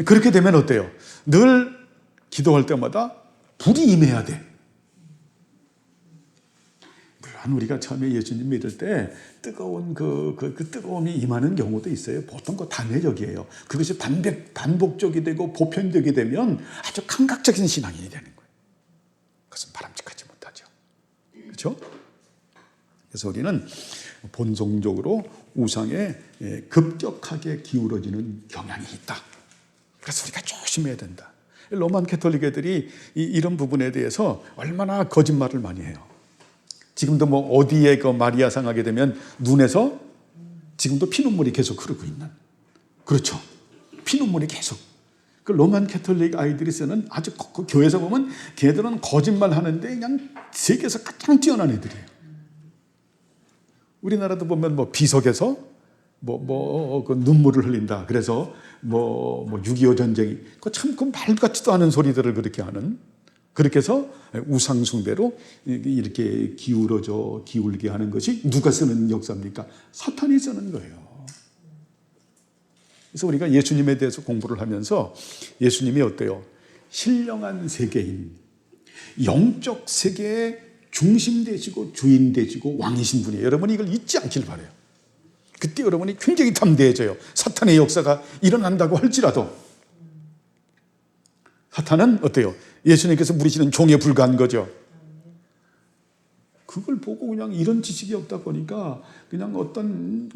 그렇게 되면 어때요? 늘 기도할 때마다 불이 임해야 돼. 물론 우리가 처음에 예수님 믿을 때 뜨거운 그 뜨거움이 임하는 경우도 있어요. 보통 그 단회적이에요. 그것이 반복적이 되고 보편적이 되면 아주 감각적인 신앙이 되는 거예요. 그것은 바람직하지 못하죠. 그렇죠? 그래서 우리는 본성적으로 우상에 급격하게 기울어지는 경향이 있다. 그래서 우리가 조심해야 된다. 로만 캐톨릭 애들이 이런 부분에 대해서 얼마나 거짓말을 많이 해요. 지금도 어디에 마리아상 하게 되면 눈에서 지금도 피눈물이 계속 흐르고 있는. 그렇죠. 피눈물이 계속. 그 로만 캐톨릭 아이들이 쓰는 아주 그 교회에서 보면 걔들은 거짓말 하는데 그냥 세계에서 가장 뛰어난 애들이에요. 우리나라도 보면 비석에서 그 눈물을 흘린다. 그래서 6.25 전쟁이 참 그 말 같지도 않은 소리들을 그렇게 하는. 그렇게 해서 우상 숭배로 이렇게 기울게 하는 것이 누가 쓰는 역사입니까? 사탄이 쓰는 거예요. 그래서 우리가 예수님에 대해서 공부를 하면서 예수님이 어때요? 신령한 세계인, 영적 세계의 중심 되시고 주인 되시고 왕이신 분이에요. 여러분이 이걸 잊지 않길 바라요. 그때 여러분이 굉장히 담대해져요. 사탄의 역사가 일어난다고 할지라도. 사탄은 어때요? 예수님께서 부르시는 종에 불과한 거죠. 그걸 보고 그냥 이런 지식이 없다 보니까 그냥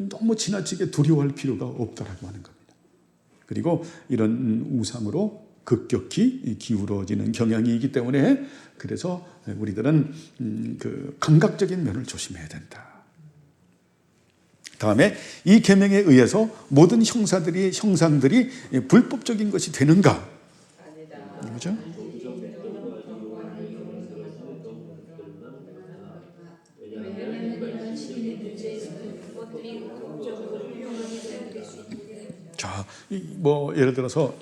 너무 지나치게 두려워할 필요가 없다라고 하는 겁니다. 그리고 이런 우상으로 급격히 기울어지는 경향이 있기 때문에 그래서 우리들은 그 감각적인 면을 조심해야 된다. 다음에 이 계명에 의해서 모든 형상들이 불법적인 것이 되는가? 그렇죠? 뭐 예를 들어서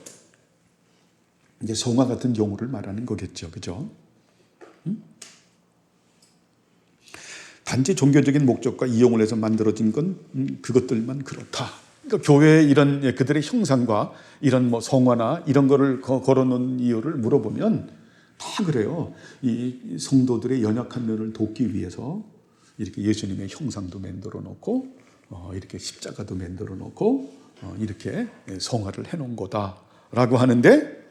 이제 성화 같은 경우를 말하는 거겠죠, 그죠? 단지 종교적인 목적과 이용을 해서 만들어진 건 그것들만 그렇다. 그러니까 교회의 이런 그들의 형상과 이런 뭐 성화나 이런 거를 걸어놓은 이유를 물어보면 다 그래요. 이 성도들의 연약한 면을 돕기 위해서 이렇게 예수님의 형상도 만들어 놓고 이렇게 십자가도 만들어 놓고 이렇게 성화를 해놓은 거다라고 하는데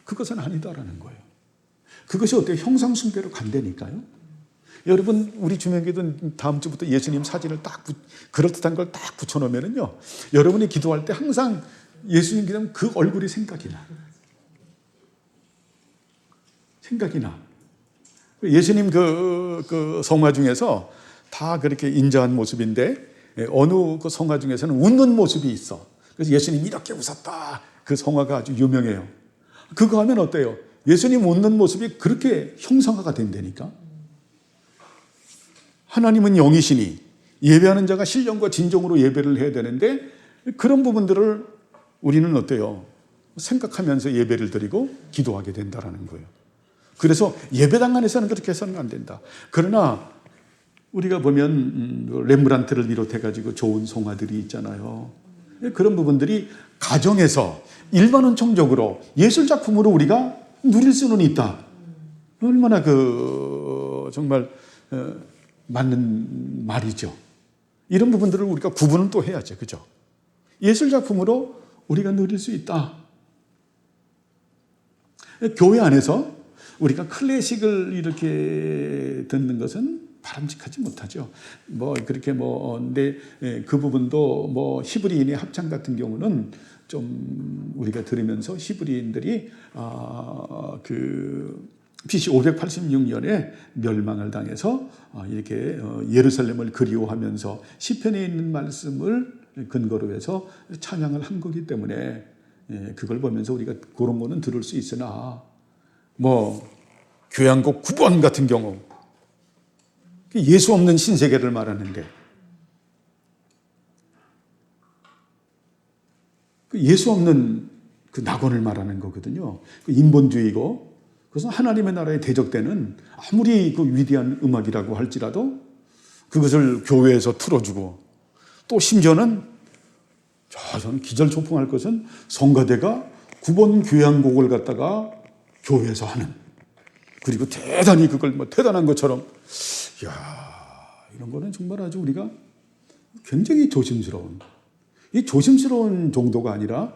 그것은 아니다라는 거예요. 그것이 어때요? 형상 숭배로 간다니까요. 여러분 우리 주명기도 다음 주부터 예수님 사진을 딱 그럴듯한 걸 딱 붙여놓으면요, 여러분이 기도할 때 항상 예수님 기도하면 그 얼굴이 생각이 나. 예수님 그 성화 중에서 다 그렇게 인자한 모습인데 어느 그 성화 중에서는 웃는 모습이 있어. 그래서 예수님 이렇게 웃었다. 그 성화가 아주 유명해요. 그거 하면 어때요? 예수님 웃는 모습이 그렇게 형상화가 된다니까. 하나님은 영이시니 예배하는 자가 신령과 진정으로 예배를 해야 되는데 그런 부분들을 우리는 어때요? 생각하면서 예배를 드리고 기도하게 된다라는 거예요. 그래서 예배당 안에서는 그렇게 해서는 안 된다. 그러나 우리가 보면 렘브란트를 비롯해가지고 좋은 성화들이 있잖아요. 그런 부분들이 가정에서 일반원청적으로 예술작품으로 우리가 누릴 수는 있다. 얼마나 정말 맞는 말이죠. 이런 부분들을 우리가 구분을 또 해야죠. 그죠? 예술작품으로 우리가 누릴 수 있다. 교회 안에서 우리가 클래식을 이렇게 듣는 것은 바람직하지 못하죠. 근데 그 부분도 히브리인의 합창 같은 경우는 좀 우리가 들으면서 히브리인들이 BC 586년에 멸망을 당해서 이렇게 예루살렘을 그리워하면서 시편에 있는 말씀을 근거로 해서 찬양을 한 거기 때문에 그걸 보면서 우리가 그런 거는 들을 수 있으나 교향곡 9번 같은 경우 예수 없는 신세계를 말하는데 예수 없는 그 낙원을 말하는 거거든요. 인본주의고 그것은 하나님의 나라에 대적되는 아무리 그 위대한 음악이라고 할지라도 그것을 교회에서 틀어주고 또 심지어는 저는 기절초풍할 것은 성가대가 9번 교향곡을 갖다가 교회에서 하는, 그리고 대단히 그걸 대단한 것처럼, 이런 거는 정말 아주 우리가 굉장히 조심스러운, 이 조심스러운 정도가 아니라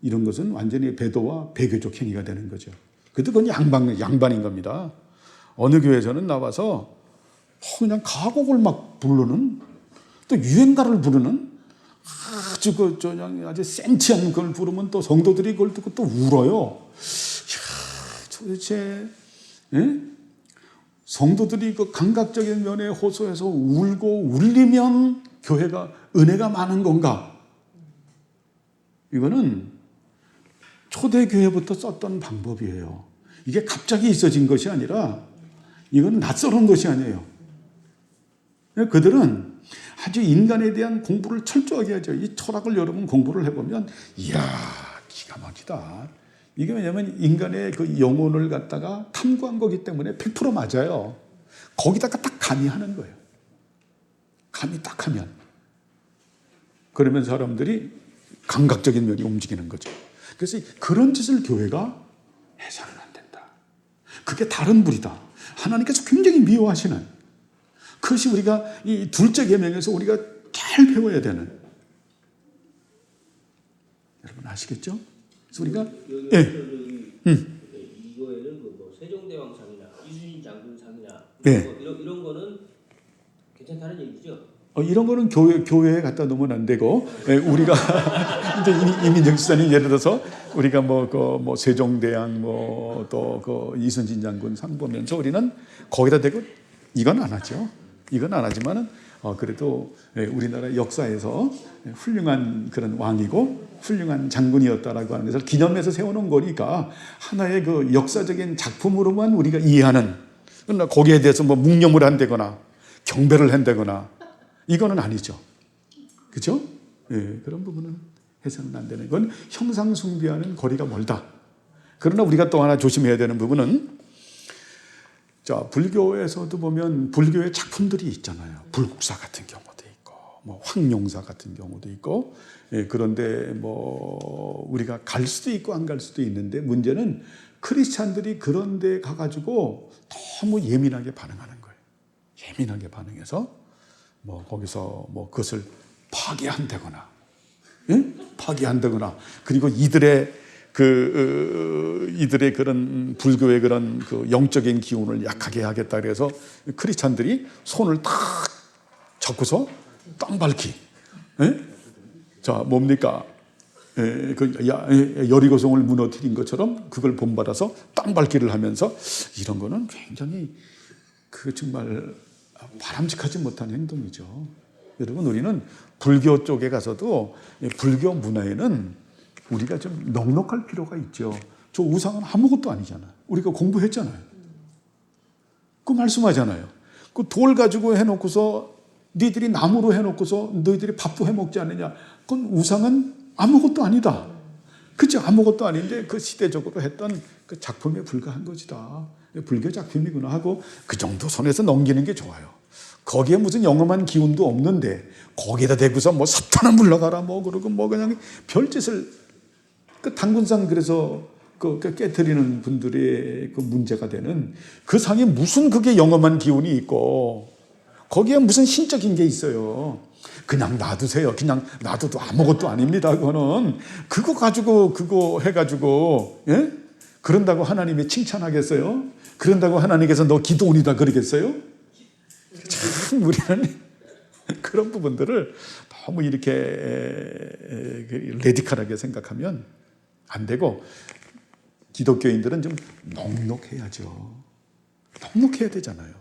이런 것은 완전히 배도와 배교적 행위가 되는 거죠. 그건 양반인 겁니다. 어느 교회에서는 나와서 그냥 가곡을 막 부르는, 또 유행가를 부르는 아주 센치한 걸 부르면 또 성도들이 그걸 듣고 또 울어요. 도대체 성도들이 그 감각적인 면에 호소해서 울고 울리면 교회가 은혜가 많은 건가? 이거는 초대교회부터 썼던 방법이에요. 이게 갑자기 있어진 것이 아니라 이건 낯설은 것이 아니에요. 그들은 아주 인간에 대한 공부를 철저하게 하죠. 이 철학을 여러분 공부를 해보면 이야 기가 막히다. 이게 왜냐하면 인간의 그 영혼을 갖다가 탐구한 거기 때문에 100% 맞아요. 거기다가 딱 가미하는 거예요. 가미 딱 하면. 그러면 사람들이 감각적인 면이 움직이는 거죠. 그래서 그런 짓을 교회가 해서는 안 된다. 그게 다른 불이다. 하나님께서 굉장히 미워하시는, 그것이 우리가 이 둘째 계명에서 우리가 잘 배워야 되는, 여러분 아시겠죠? 그래서 우리가 이거에는 세종대왕상이나 이순신 장군상이나 이런 거는 괜찮다는 얘기죠? 이런 거는 교회에 갖다 놓으면 안 되고, 우리가 이제 이민정 지사님 예를 들어서 우리가 세종대왕 또 그 이순신 장군 상 보면서 우리는 거기다 대고 이건 안 하죠. 이건 안 하지만은 그래도 우리나라 역사에서 훌륭한 그런 왕이고 훌륭한 장군이었다라고 하는 것을 기념해서 세워놓은 거니까 하나의 그 역사적인 작품으로만 우리가 이해하는, 그러나 거기에 대해서 묵념을 한다거나 경배를 한다거나 이거는 아니죠. 그렇죠? 그런 부분은 해서는 안 되는 건 형상 숭배하는 거리가 멀다. 그러나 우리가 또 하나 조심해야 되는 부분은 자, 불교에서도 보면 불교의 작품들이 있잖아요. 불국사 같은 경우도 있고, 뭐 황룡사 같은 경우도 있고, 예, 그런데 뭐 우리가 갈 수도 있고 안 갈 수도 있는데 문제는 크리스찬들이 그런데 가가지고 너무 예민하게 반응하는 거예요. 예민하게 반응해서 뭐 거기서 뭐 그것을 파괴한다거나, 예? 파괴한다거나, 그리고 이들의 그런 불교의 그런 그 영적인 기운을 약하게 하겠다 그래서 크리스찬들이 손을 탁 잡고서 땅 밟기. 예? 자, 뭡니까? 여리고성을 무너뜨린 것처럼 그걸 본받아서 땅 밟기를 하면서 이런 거는 굉장히 그 정말 바람직하지 못한 행동이죠. 여러분, 우리는 불교 쪽에 가서도 불교 문화에는 우리가 좀 넉넉할 필요가 있죠. 저 우상은 아무것도 아니잖아요. 우리가 공부했잖아요. 그 말씀하잖아요. 그 돌 가지고 해놓고서 너희들이 나무로 해놓고서 너희들이 밥도 해먹지 않느냐. 그건 우상은 아무것도 아니다. 그치? 아무것도 아닌데 그 시대적으로 했던 그 작품에 불과한 것이다. 불교 작품이구나 하고 그 정도 선에서 넘기는 게 좋아요. 거기에 무슨 영험한 기운도 없는데 거기에다 대고서 뭐 사탄아 물러가라 뭐 그러고 뭐 그냥 별짓을 그 당군상 그래서 그 깨트리는 분들의 그 문제가 되는 그 상에 무슨 그게 영험한 기운이 있고 거기에 무슨 신적인 게 있어요. 그냥 놔두세요. 그냥 놔둬도 아무것도 아닙니다. 그거는 그거 가지고 그거 해가지고 예? 그런다고 하나님이 칭찬하겠어요? 그런다고 하나님께서 너 기도원이다 그러겠어요? 참 우리는 그런 부분들을 너무 이렇게 레디컬하게 생각하면 안 되고 기독교인들은 좀 넉넉해야죠. 넉넉해야 되잖아요.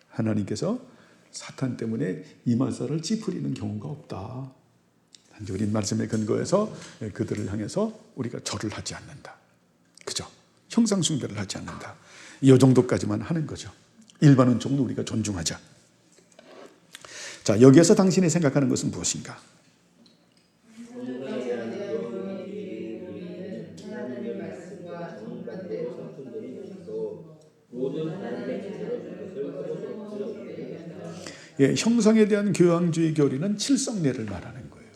하나님께서 사탄 때문에 이마사를 찌푸리는 경우가 없다. 단지 우리 말씀에 근거해서 그들을 향해서 우리가 절을 하지 않는다. 그죠? 형상 숭배를 하지 않는다. 이 정도까지만 하는 거죠. 일반 은총도 우리가 존중하자. 자, 여기에서 당신이 생각하는 것은 무엇인가? 예, 형상에 대한 교황주의 교리는 칠성례를 말하는 거예요.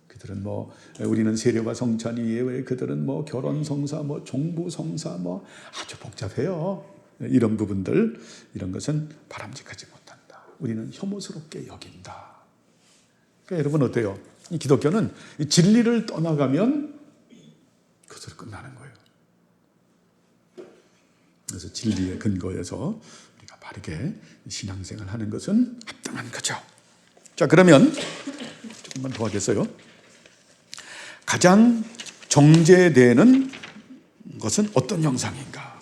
그들은 뭐 우리는 세례와 성찬이 예외, 그들은 뭐 결혼 성사, 뭐 종부 성사, 뭐 아주 복잡해요. 이런 부분들, 이런 것은 바람직하지 못한다. 우리는 혐오스럽게 여긴다. 그러니까 여러분 어때요? 이 기독교는 이 진리를 떠나가면 그것으로 끝나는 거예요. 그래서 진리의 근거에서 우리가 바르게 신앙생활 하는 것은 합당한 거죠. 자, 그러면 조금만 더 하겠어요. 가장 정제되는 것은 어떤 형상인가?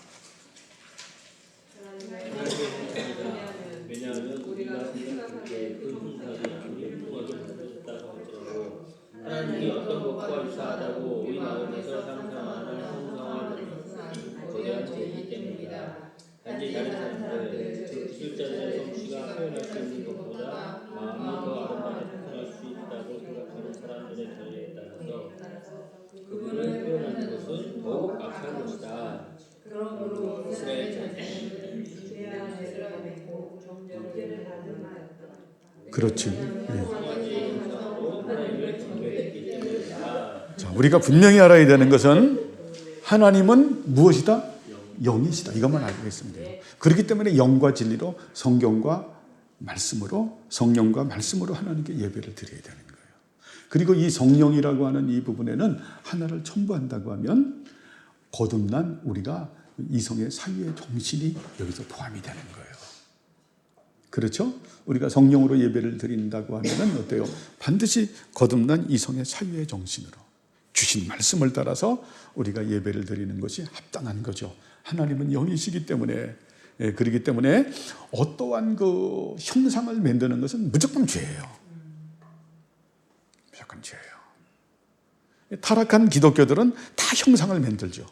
왜냐하면 우리가 생각하기에 그 형상이 풍부하게 만들어졌다고 할지라도 하나님이 어떤 것과 유사하다고 우리 마음에서 상상하는 형상을 거대한 죄이기 때문이다. 단지 다른 사람들, 즉 기술자들의 솜씨가 표현할 수 있는 것보다 마음이 더 아름답게 표현할 수 있다고 생각하는 사람들의 견해에 따라서 그분을 표현하는 것은 더욱 악한 것이다. 그러므로 이스라엘 자손은 주대한 죄를 범했고 정죄를 받음하였다. 그렇지. 성화지의 형상으로 하나님을 경배했기 때문이다. 자, 우리가 분명히 알아야 되는 것은 하나님은 무엇이다? 영이시다. 이것만 알고 있으면 돼요. 그렇기 때문에 영과 진리로 성경과 말씀으로 성령과 말씀으로 하나님께 예배를 드려야 되는 거예요. 그리고 이 성령이라고 하는 이 부분에는 하나를 첨부한다고 하면 거듭난 우리가 이성의 사유의 정신이 여기서 포함이 되는 거예요. 그렇죠? 우리가 성령으로 예배를 드린다고 하면은 어때요? 반드시 거듭난 이성의 사유의 정신으로 주신 말씀을 따라서 우리가 예배를 드리는 것이 합당한 거죠. 하나님은 영이시기 때문에, 그렇기 때문에 어떠한 그 형상을 만드는 것은 무조건 죄예요. 무조건 죄예요. 타락한 기독교들은 다 형상을 만들죠.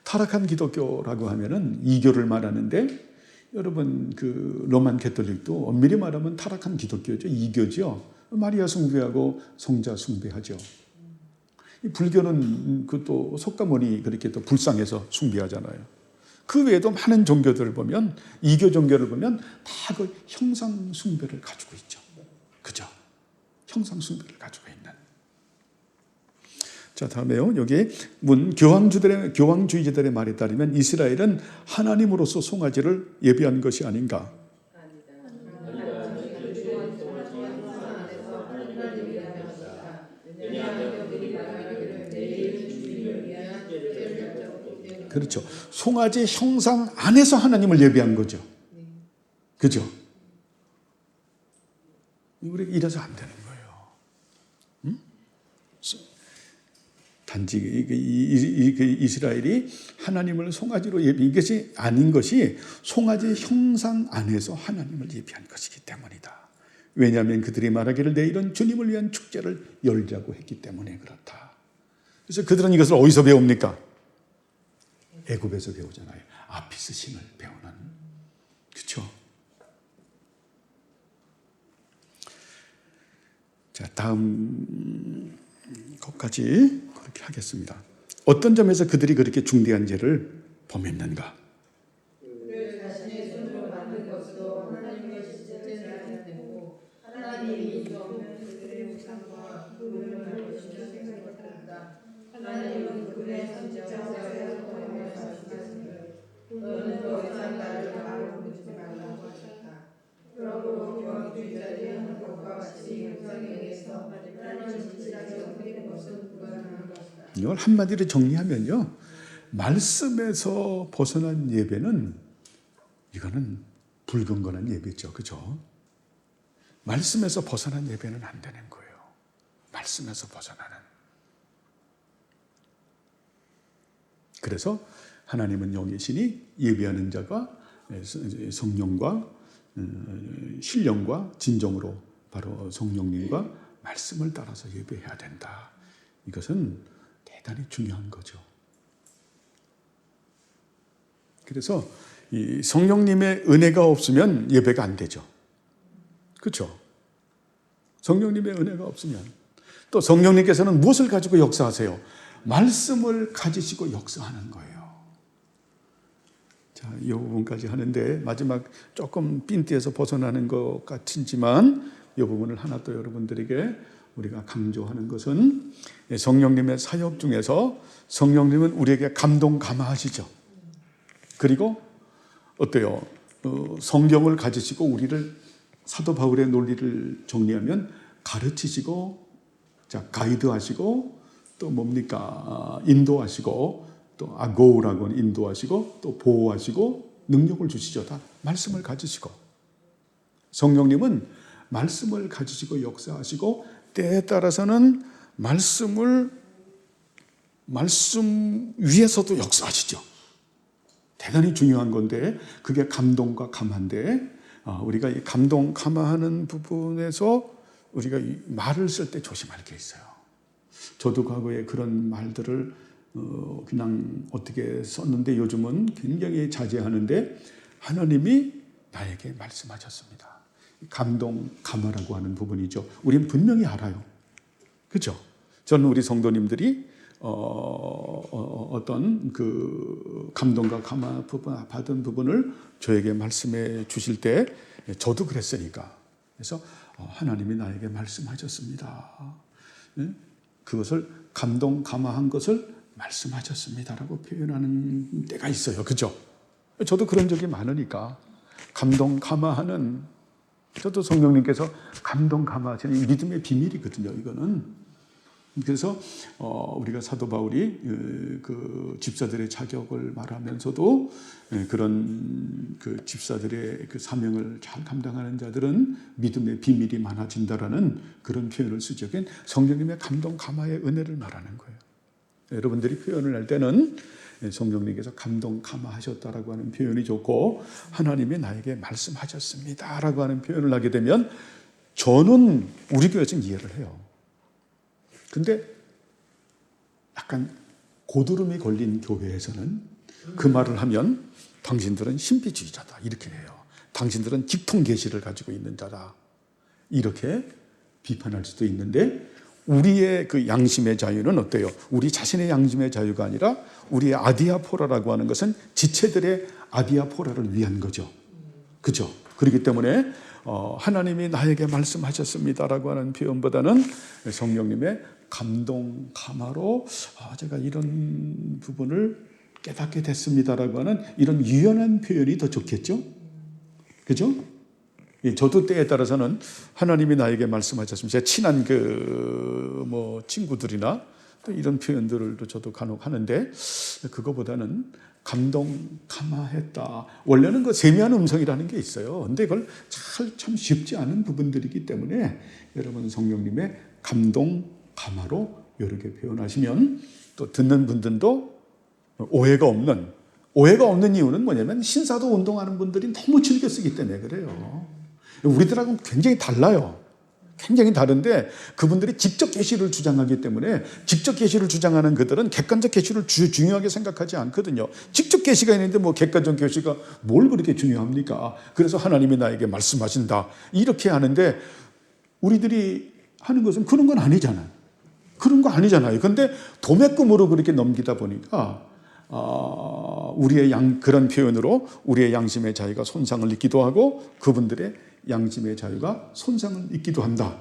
타락한 기독교라고 하면은 이교를 말하는데 여러분 그 로만 캐톨릭도 엄밀히 말하면 타락한 기독교죠. 이교죠. 마리아 숭배하고 성자 숭배하죠. 이 불교는 그 또 석가모니 그렇게 또 불상해서 숭배하잖아요. 그 외에도 많은 종교들을 보면, 이교 종교를 보면 다 그 형상 숭배를 가지고 있죠. 그죠? 형상 숭배를 가지고 있는. 자, 다음에요. 여기 교황주의자들의 말에 따르면 이스라엘은 하나님으로서 송아지를 예배한 것이 아닌가. 그렇죠. 송아지 형상 안에서 하나님을 예배한 거죠. 그죠? 우리 이래서 안 되는 거예요. 응? 단지 이스라엘이 하나님을 송아지로 예배, 이것이 아닌 것이 송아지 형상 안에서 하나님을 예배한 것이기 때문이다. 왜냐하면 그들이 말하기를 내일은 주님을 위한 축제를 열자고 했기 때문에 그렇다. 그래서 그들은 이것을 어디서 배웁니까? 애굽에서 배우잖아요. 아피스 신을 배우는. 그렇죠? 자, 다음 것까지 그렇게 하겠습니다. 어떤 점에서 그들이 그렇게 중대한 죄를 범했는가? 자신의 손으로 만든 것으로 하나님의 지체를 아니하고 하나님이 수 없는 그들의 우상과 그분을 할 것이라 생각했다. 하나님은 그의 선지자들의 손에 말씀하시기를 너는 더 이상 나를 바로 부르지 말라고 하셨다. 그러므로 교황주의자들이 하는 것과 같이 우상에게서 하나님의 지체를 옮기는 것은 불가능한 것이다. 이걸 한마디로 정리하면요, 말씀에서 벗어난 예배는 이거는 불경건한 예배죠. 그죠? 말씀에서 벗어난 예배는 안 되는 거예요. 말씀에서 벗어나는. 그래서 하나님은 영이시니 예배하는 자가 성령과 신령과 진정으로 바로 성령님과 말씀을 따라서 예배해야 된다. 이것은 대단히 중요한 거죠. 그래서 이 성령님의 은혜가 없으면 예배가 안 되죠. 그렇죠? 성령님의 은혜가 없으면. 또 성령님께서는 무엇을 가지고 역사하세요? 말씀을 가지시고 역사하는 거예요. 자, 이 부분까지 하는데 마지막 조금 핀트에서 벗어나는 것 같지만 이 부분을 하나 또 여러분들에게 우리가 강조하는 것은 성령님의 사역 중에서 성령님은 우리에게 감동 감화하시죠. 그리고 어때요? 성경을 가지시고 우리를 사도 바울의 논리를 정리하면 가르치시고, 자, 가이드하시고, 또 뭡니까? 인도하시고, 또 아고우라고 인도하시고, 또 보호하시고, 능력을 주시죠. 다 말씀을 가지시고. 성령님은 말씀을 가지시고 역사하시고, 때에 따라서는 말씀 위에서도 역사하시죠. 대단히 중요한 건데 그게 감동과 감화인데 우리가 이 감동 감화하는 부분에서 우리가 이 말을 쓸 때 조심할 게 있어요. 저도 과거에 그런 말들을 그냥 어떻게 썼는데 요즘은 굉장히 자제하는데 하나님이 나에게 말씀하셨습니다. 감동 감화라고 하는 부분이죠. 우리는 분명히 알아요. 그렇죠? 저는 우리 성도님들이 어떤 그 감동과 감화 받은 부분을 저에게 말씀해 주실 때 저도 그랬으니까. 그래서 하나님이 나에게 말씀하셨습니다. 그것을 감동 감화한 것을 말씀하셨습니다라고 표현하는 때가 있어요. 그죠? 저도 그런 적이 많으니까 감동 감화하는, 저도 성령님께서 감동 감화하시는 믿음의 비밀이거든요. 이거는. 그래서 우리가 사도 바울이 그 집사들의 자격을 말하면서도 그런 그 집사들의 그 사명을 잘 감당하는 자들은 믿음의 비밀이 많아진다라는 그런 표현을 쓰죠. 성령님의 감동 감화의 은혜를 말하는 거예요. 여러분들이 표현을 할 때는 성령님께서 감동 감화하셨다라고 하는 표현이 좋고 하나님이 나에게 말씀하셨습니다라고 하는 표현을 하게 되면 저는 우리 교회에서는 이해를 해요. 근데 약간 고드름이 걸린 교회에서는 그 말을 하면 당신들은 신비주의자다 이렇게 해요. 당신들은 직통 계시를 가지고 있는 자다 이렇게 비판할 수도 있는데 우리의 그 양심의 자유는 어때요? 우리 자신의 양심의 자유가 아니라 우리의 아디아포라라고 하는 것은 지체들의 아디아포라를 위한 거죠. 그죠? 그렇기 때문에 하나님이 나에게 말씀하셨습니다라고 하는 표현보다는 성령님의 감동, 감화로 제가 이런 부분을 깨닫게 됐습니다라고 하는 이런 유연한 표현이 더 좋겠죠? 그죠? 저도 때에 따라서는 하나님이 나에게 말씀하셨습니다. 제 친한 친구들이나 또 이런 표현들도 저도 간혹 하는데 그거보다는 감동, 감화했다. 원래는 그 세미한 음성이라는 게 있어요. 근데 그걸 참 쉽지 않은 부분들이기 때문에 여러분 성령님의 감동, 감화로 이렇게 표현하시면 또 듣는 분들도 오해가 없는 이유는 뭐냐면 신사도 운동하는 분들이 너무 즐겨 쓰기 때문에 그래요. 우리들하고는 굉장히 달라요. 굉장히 다른데 그분들이 직접 계시를 주장하기 때문에 직접 계시를 주장하는 그들은 객관적 계시를 중요하게 생각하지 않거든요. 직접 계시가 있는데 뭐 객관적 계시가 뭘 그렇게 중요합니까? 그래서 하나님이 나에게 말씀하신다. 이렇게 하는데 우리들이 하는 것은 그런 건 아니잖아요. 그런 거 아니잖아요. 근데 도매금으로 그렇게 넘기다 보니까 우리의 그런 표현으로 우리의 양심의 자유가 손상을 입기도 하고 그분들의 양심의 자유가 손상을 입기도 한다.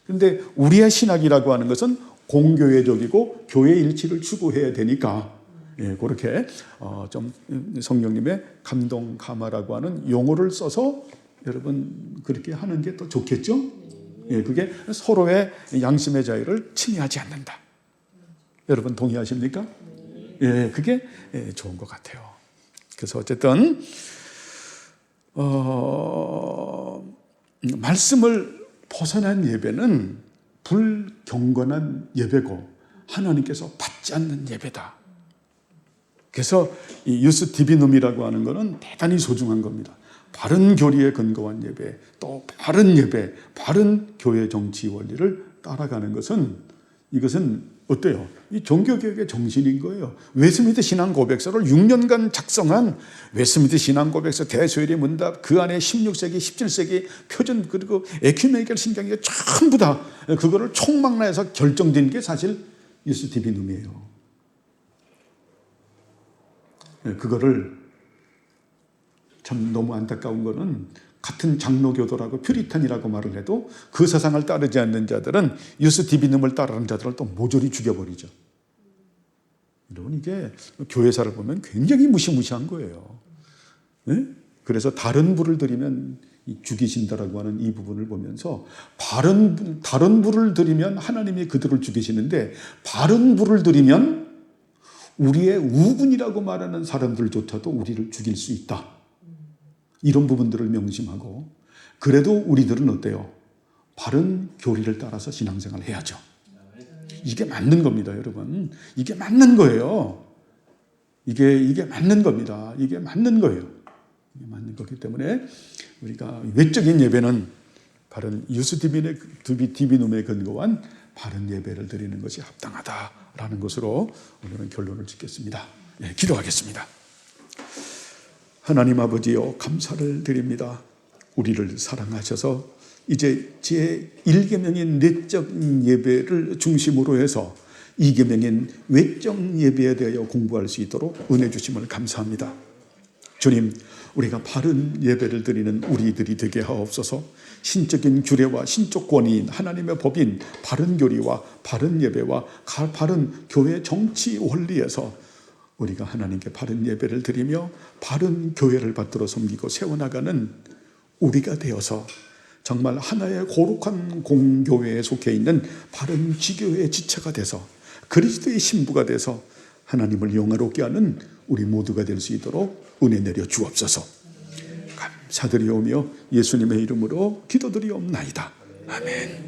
그런데 우리의 신학이라고 하는 것은 공교회적이고 교회 일치를 추구해야 되니까 그렇게 좀 성령님의 감동 감화라고 하는 용어를 써서 여러분 그렇게 하는 게 더 좋겠죠? 그게 서로의 양심의 자유를 침해하지 않는다. 여러분 동의하십니까? 그게 좋은 것 같아요. 그래서 어쨌든 말씀을 벗어난 예배는 불경건한 예배고 하나님께서 받지 않는 예배다. 그래서 이 유스 디비눔이라고 하는 것은 대단히 소중한 겁니다. 바른 교리에 근거한 예배, 또 바른 예배, 바른 교회 정치 원리를 따라가는 것은 이것은 어때요? 이 종교개혁의 정신인 거예요. 웨스민트 신앙고백서를 6년간 작성한 웨스민트 신앙고백서 대소열의 문답 그 안에 16세기, 17세기 표준 그리고 에큐메니컬 신경이 전부 다 그거를 총망라해서 결정된 게 사실 유스 디비눔이에요. 그거를 참 너무 안타까운 거는 같은 장로교도라고 퓨리탄이라고 말을 해도 그 사상을 따르지 않는 자들은 유스 디비눔을 따르는 자들을 또 모조리 죽여버리죠. 여러분 이게 교회사를 보면 굉장히 무시무시한 거예요. 그래서 다른 불을 들이면 죽이신다라고 하는 이 부분을 보면서 다른 불을 들이면 하나님이 그들을 죽이시는데 바른 불을 들이면 우리의 우군이라고 말하는 사람들조차도 우리를 죽일 수 있다. 이런 부분들을 명심하고 그래도 우리들은 어때요? 바른 교리를 따라서 신앙생활을 해야죠. 이게 맞는 겁니다, 여러분. 이게 맞는 거예요. 이게 맞는 겁니다. 이게 맞는 거예요. 이게 맞는 거기 때문에 우리가 외적인 예배는 바른 유스 디비눔에 근거한 바른 예배를 드리는 것이 합당하다라는 것으로 오늘은 결론을 짓겠습니다. 기도하겠습니다. 하나님 아버지여 감사를 드립니다. 우리를 사랑하셔서 이제 제1계명인 내적 예배를 중심으로 해서 2계명인 외적 예배에 대하여 공부할 수 있도록 은혜 주심을 감사합니다. 주님, 우리가 바른 예배를 드리는 우리들이 되게 하옵소서. 신적인 규례와 신적 권위인 하나님의 법인 바른 교리와 바른 예배와 바른 교회 정치 원리에서 우리가 하나님께 바른 예배를 드리며 바른 교회를 받들어 섬기고 세워나가는 우리가 되어서 정말 하나의 거룩한 공교회에 속해 있는 바른 지교회의 지체가 돼서 그리스도의 신부가 돼서 하나님을 영화롭게 하는 우리 모두가 될 수 있도록 은혜 내려 주옵소서. 감사드리오며 예수님의 이름으로 기도드리옵나이다. 아멘.